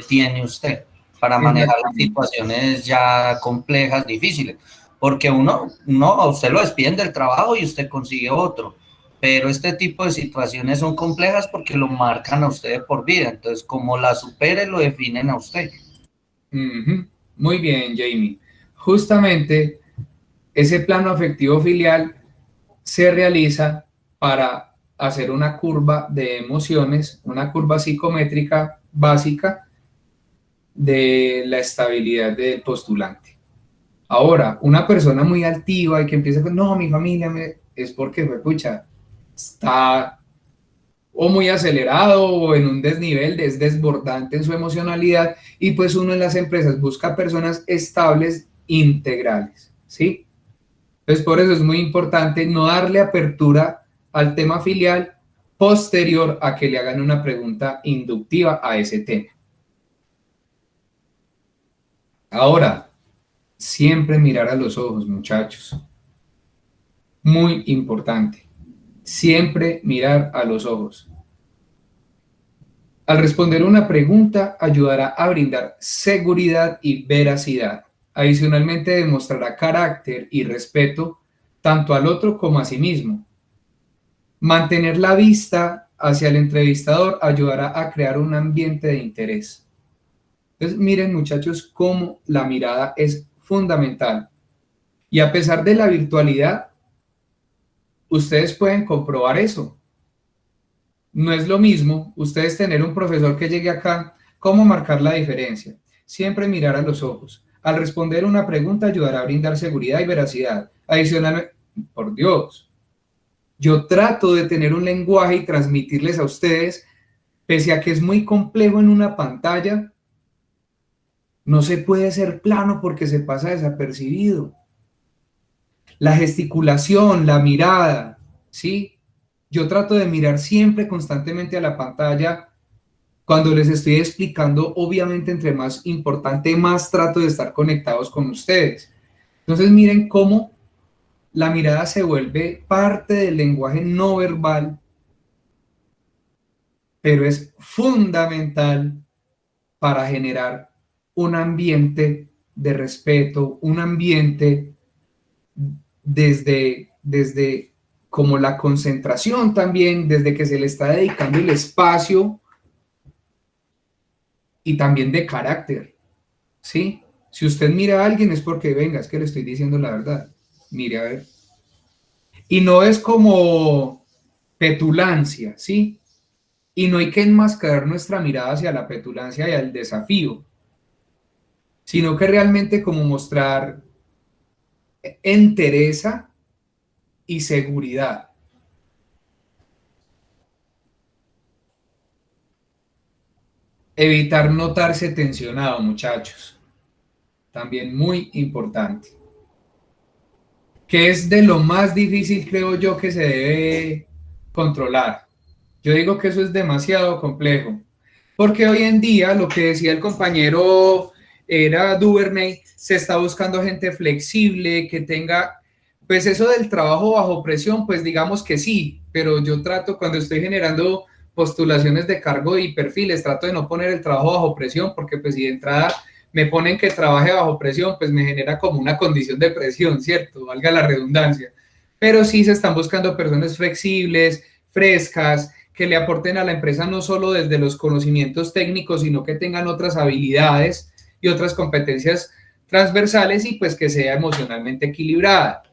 tiene usted. para manejar las situaciones ya complejas, difíciles. Porque a usted lo despiden del trabajo y usted consigue otro. Pero este tipo de situaciones son complejas porque lo marcan a usted de por vida. Entonces, como la supere, lo definen a usted. Muy bien, Jamie. Justamente ese plano afectivo filial se realiza para hacer una curva de emociones, una curva psicométrica básica de la estabilidad del postulante. Ahora, una persona muy altiva y que empieza con, no, mi familia, es porque, pucha, está o muy acelerado o en un desnivel, es desbordante en su emocionalidad, y pues uno en las empresas busca personas estables, integrales, ¿sí? Entonces, por eso es muy importante no darle apertura al tema filial posterior a que le hagan una pregunta inductiva a ese tema. Ahora, siempre mirar a los ojos, muchachos. Muy importante. Siempre mirar a los ojos. Al responder una pregunta, ayudará a brindar seguridad y veracidad. Adicionalmente, demostrará carácter y respeto tanto al otro como a sí mismo. Mantener la vista hacia el entrevistador ayudará a crear un ambiente de interés. Entonces, miren, muchachos, cómo la mirada es fundamental. Y a pesar de la virtualidad, ustedes pueden comprobar eso. No es lo mismo ustedes tener un profesor que llegue acá, ¿cómo marcar la diferencia? Siempre mirar a los ojos. Al responder una pregunta ayudará a brindar seguridad y veracidad. Adicionalmente, por Dios, yo trato de tener un lenguaje y transmitirles a ustedes, pese a que es muy complejo en una pantalla, no se puede ser plano porque se pasa desapercibido. La gesticulación, la mirada, ¿sí? Yo trato de mirar siempre constantemente a la pantalla cuando les estoy explicando. Obviamente, entre más importante, más trato de estar conectados con ustedes. Entonces, miren cómo la mirada se vuelve parte del lenguaje no verbal, pero es fundamental para generar un ambiente de respeto, un ambiente desde como la concentración también, desde que se le está dedicando el espacio, y también de carácter, ¿sí? Si usted mira a alguien es porque, venga, es que le estoy diciendo la verdad, mire a ver. Y no es como petulancia, ¿sí? Y no hay que enmascarar nuestra mirada hacia la petulancia y al desafío, sino que realmente como mostrar entereza y seguridad. Evitar notarse tensionado, muchachos. También muy importante. Que es de lo más difícil, creo yo, que se debe controlar. Yo digo que eso es demasiado complejo. Porque hoy en día, lo que decía el compañero era Duvernay, se está buscando gente flexible, que tenga, pues eso del trabajo bajo presión, pues digamos que sí, pero yo trato, cuando estoy generando postulaciones de cargo y perfiles, trato de no poner el trabajo bajo presión, porque pues si de entrada me ponen que trabaje bajo presión, pues me genera como una condición de presión, ¿cierto? Valga la redundancia. Pero sí se están buscando personas flexibles, frescas, que le aporten a la empresa no solo desde los conocimientos técnicos, sino que tengan otras habilidades y otras competencias transversales, y pues que sea emocionalmente equilibrada.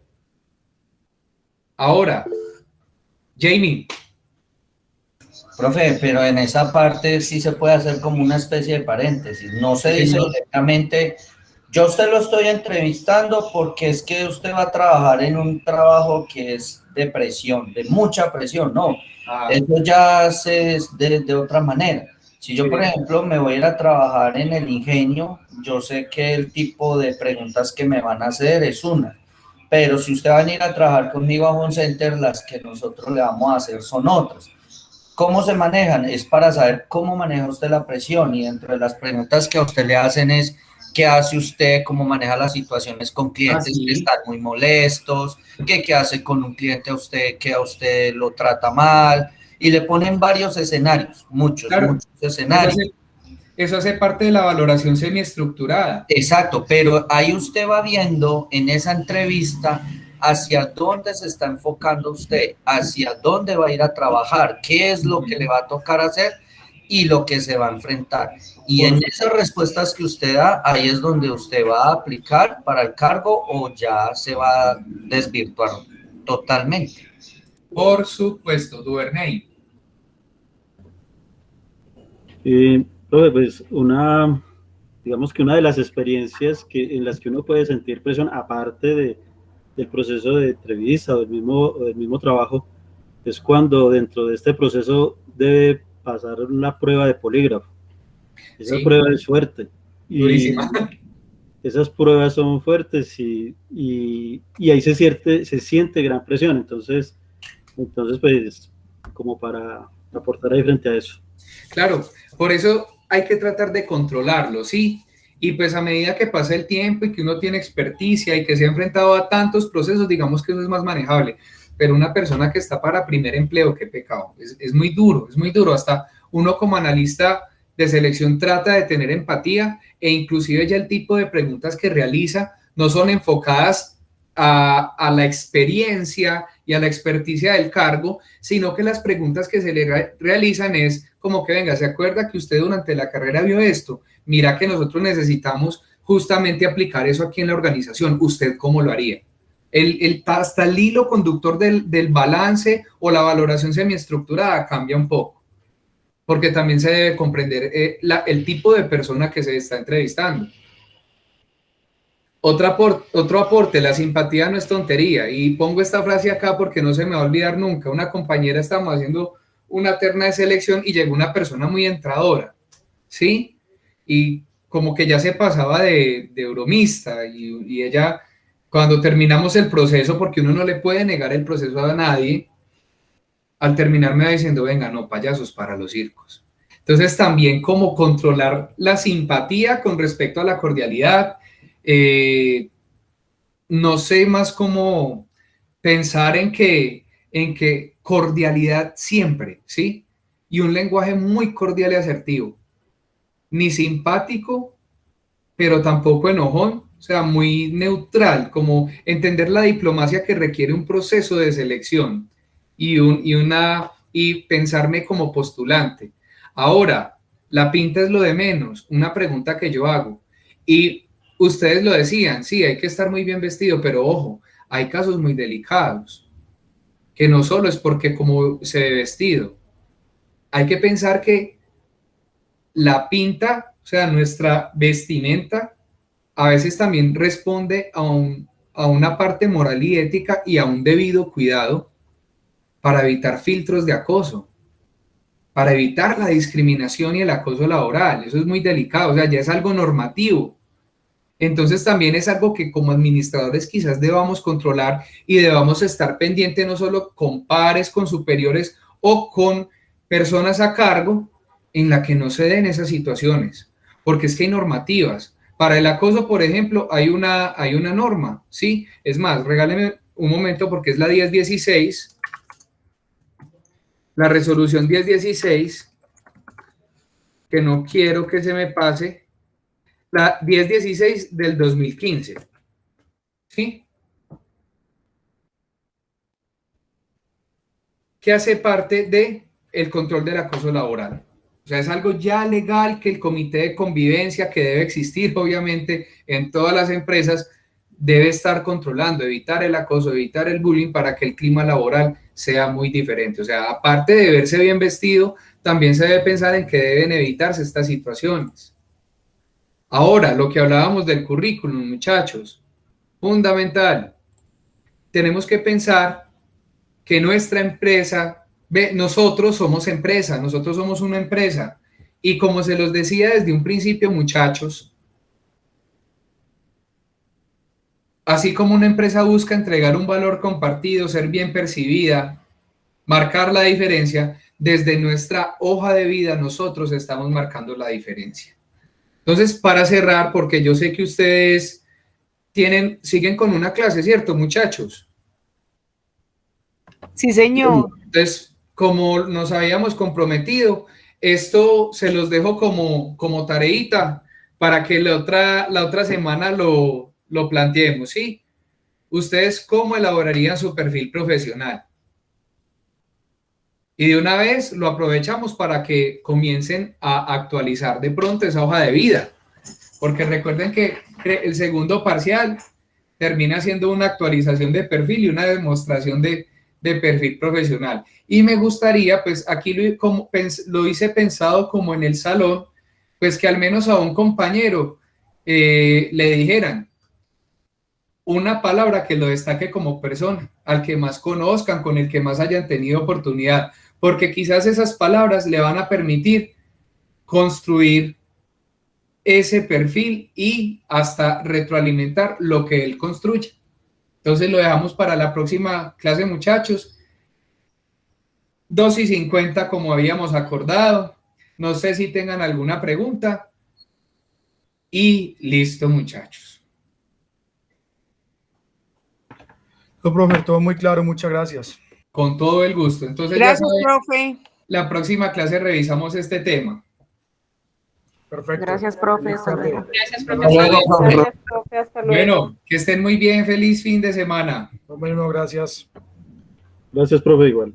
Ahora, Jamie. Profe, pero en esa parte sí se puede hacer como una especie de paréntesis. No se dice directamente, yo a usted lo estoy entrevistando porque es que usted va a trabajar en un trabajo que es de presión, de mucha presión. No, eso ya se es de otra manera. Si yo, por ejemplo, me voy a ir a trabajar en el ingenio, yo sé que el tipo de preguntas que me van a hacer es una. Pero si usted va a venir a trabajar conmigo a Home Center, las que nosotros le vamos a hacer son otras. ¿Cómo se manejan? Es para saber cómo maneja usted la presión, y dentro de las preguntas que a usted le hacen es ¿qué hace usted? ¿Cómo maneja las situaciones con clientes que están muy molestos? ¿Qué hace con un cliente que a usted lo trata mal? Y le ponen varios escenarios, muchos escenarios. eso hace parte de la valoración semiestructurada. Exacto, pero ahí usted va viendo en esa entrevista hacia dónde se está enfocando usted, hacia dónde va a ir a trabajar, qué es lo que le va a tocar hacer y lo que se va a enfrentar. Y en esas respuestas que usted da, ahí es donde usted va a aplicar para el cargo o ya se va a desvirtuar totalmente. Por supuesto, Duvernay. Profe, pues digamos que una de las experiencias en las que uno puede sentir presión, aparte del proceso de entrevista o del mismo trabajo, es cuando dentro de este proceso debe pasar una prueba de polígrafo. Esa prueba es fuerte. Durísima. Esas pruebas son fuertes y ahí se siente gran presión. Entonces, pues, como para aportar ahí frente a eso. Claro, por eso hay que tratar de controlarlo, ¿sí? Y pues a medida que pasa el tiempo y que uno tiene experticia y que se ha enfrentado a tantos procesos, digamos que eso es más manejable. Pero una persona que está para primer empleo, qué pecado, es muy duro, es muy duro. Hasta uno como analista de selección trata de tener empatía e inclusive ya el tipo de preguntas que realiza no son enfocadas a la experiencia y a la experticia del cargo, sino que las preguntas que se le realizan es como que, venga, ¿se acuerda que usted durante la carrera vio esto? Mira que nosotros necesitamos justamente aplicar eso aquí en la organización. ¿Usted cómo lo haría? Hasta el hilo conductor del balance o la valoración semiestructurada cambia un poco, porque también se debe comprender el tipo de persona que se está entrevistando. Otro aporte, la simpatía no es tontería, y pongo esta frase acá porque no se me va a olvidar nunca. Una compañera, estábamos haciendo una terna de selección y llegó una persona muy entradora, ¿sí? Y como que ya se pasaba de bromista y ella, cuando terminamos el proceso, porque uno no le puede negar el proceso a nadie, al terminar me va diciendo, venga, no, payasos para los circos. Entonces también como controlar la simpatía con respecto a la cordialidad. No sé más cómo pensar en que cordialidad siempre, ¿sí? Y un lenguaje muy cordial y asertivo. Ni simpático, pero tampoco enojón, o sea, muy neutral, como entender la diplomacia que requiere un proceso de selección y pensarme como postulante. Ahora, la pinta es lo de menos, una pregunta que yo hago. Y ustedes lo decían, sí, hay que estar muy bien vestido, pero ojo, hay casos muy delicados, que no solo es porque como se ve vestido, hay que pensar que la pinta, o sea, nuestra vestimenta, a veces también responde a una parte moral y ética y a un debido cuidado para evitar filtros de acoso, para evitar la discriminación y el acoso laboral. Eso es muy delicado, o sea, ya es algo normativo. Entonces también es algo que como administradores quizás debamos controlar y debamos estar pendientes no solo con pares, con superiores o con personas a cargo en la que no se den esas situaciones, porque es que hay normativas. Para el acoso, por ejemplo, hay una norma, ¿sí? Es más, regáleme un momento porque es la 1016, la resolución 1016, que no quiero que se me pase, la 1016 del 2015, ¿sí? Que hace parte del control del acoso laboral. O sea, es algo ya legal que el comité de convivencia, que debe existir obviamente en todas las empresas, debe estar controlando, evitar el acoso, evitar el bullying para que el clima laboral sea muy diferente. O sea, aparte de verse bien vestido, también se debe pensar en que deben evitarse estas situaciones. Ahora, lo que hablábamos del currículum, muchachos, fundamental. Tenemos que pensar que nuestra empresa, nosotros somos empresa, nosotros somos una empresa. Y como se los decía desde un principio, muchachos, así como una empresa busca entregar un valor compartido, ser bien percibida, marcar la diferencia, desde nuestra hoja de vida nosotros estamos marcando la diferencia. Entonces, para cerrar, porque yo sé que ustedes siguen con una clase, ¿cierto, muchachos? Sí, señor. Entonces, como nos habíamos comprometido, Esto se los dejo como tareita para que la otra semana lo planteemos, ¿sí? ¿Ustedes cómo elaborarían su perfil profesional? Y de una vez lo aprovechamos para que comiencen a actualizar de pronto esa hoja de vida, porque recuerden que el segundo parcial termina siendo una actualización de perfil y una demostración de perfil profesional. Y me gustaría, pues aquí lo hice pensado como en el salón, pues que al menos a un compañero le dijeran una palabra que lo destaque como persona, al que más conozcan, con el que más hayan tenido oportunidad, porque quizás esas palabras le van a permitir construir ese perfil y hasta retroalimentar lo que él construye. Entonces lo dejamos para la próxima clase, muchachos. 2:50 como habíamos acordado. No sé si tengan alguna pregunta. Y listo, muchachos. No, profe, todo muy claro, muchas gracias. Con todo el gusto. Entonces, Gracias, ya saben, profe. la próxima clase revisamos este tema. Perfecto. Gracias, profe. Hasta luego. Gracias, Hasta luego, profesor. profe. Gracias, profe, hasta luego. Bueno, que estén muy bien. Feliz fin de semana. Lo mismo, gracias. Gracias, profe, igual.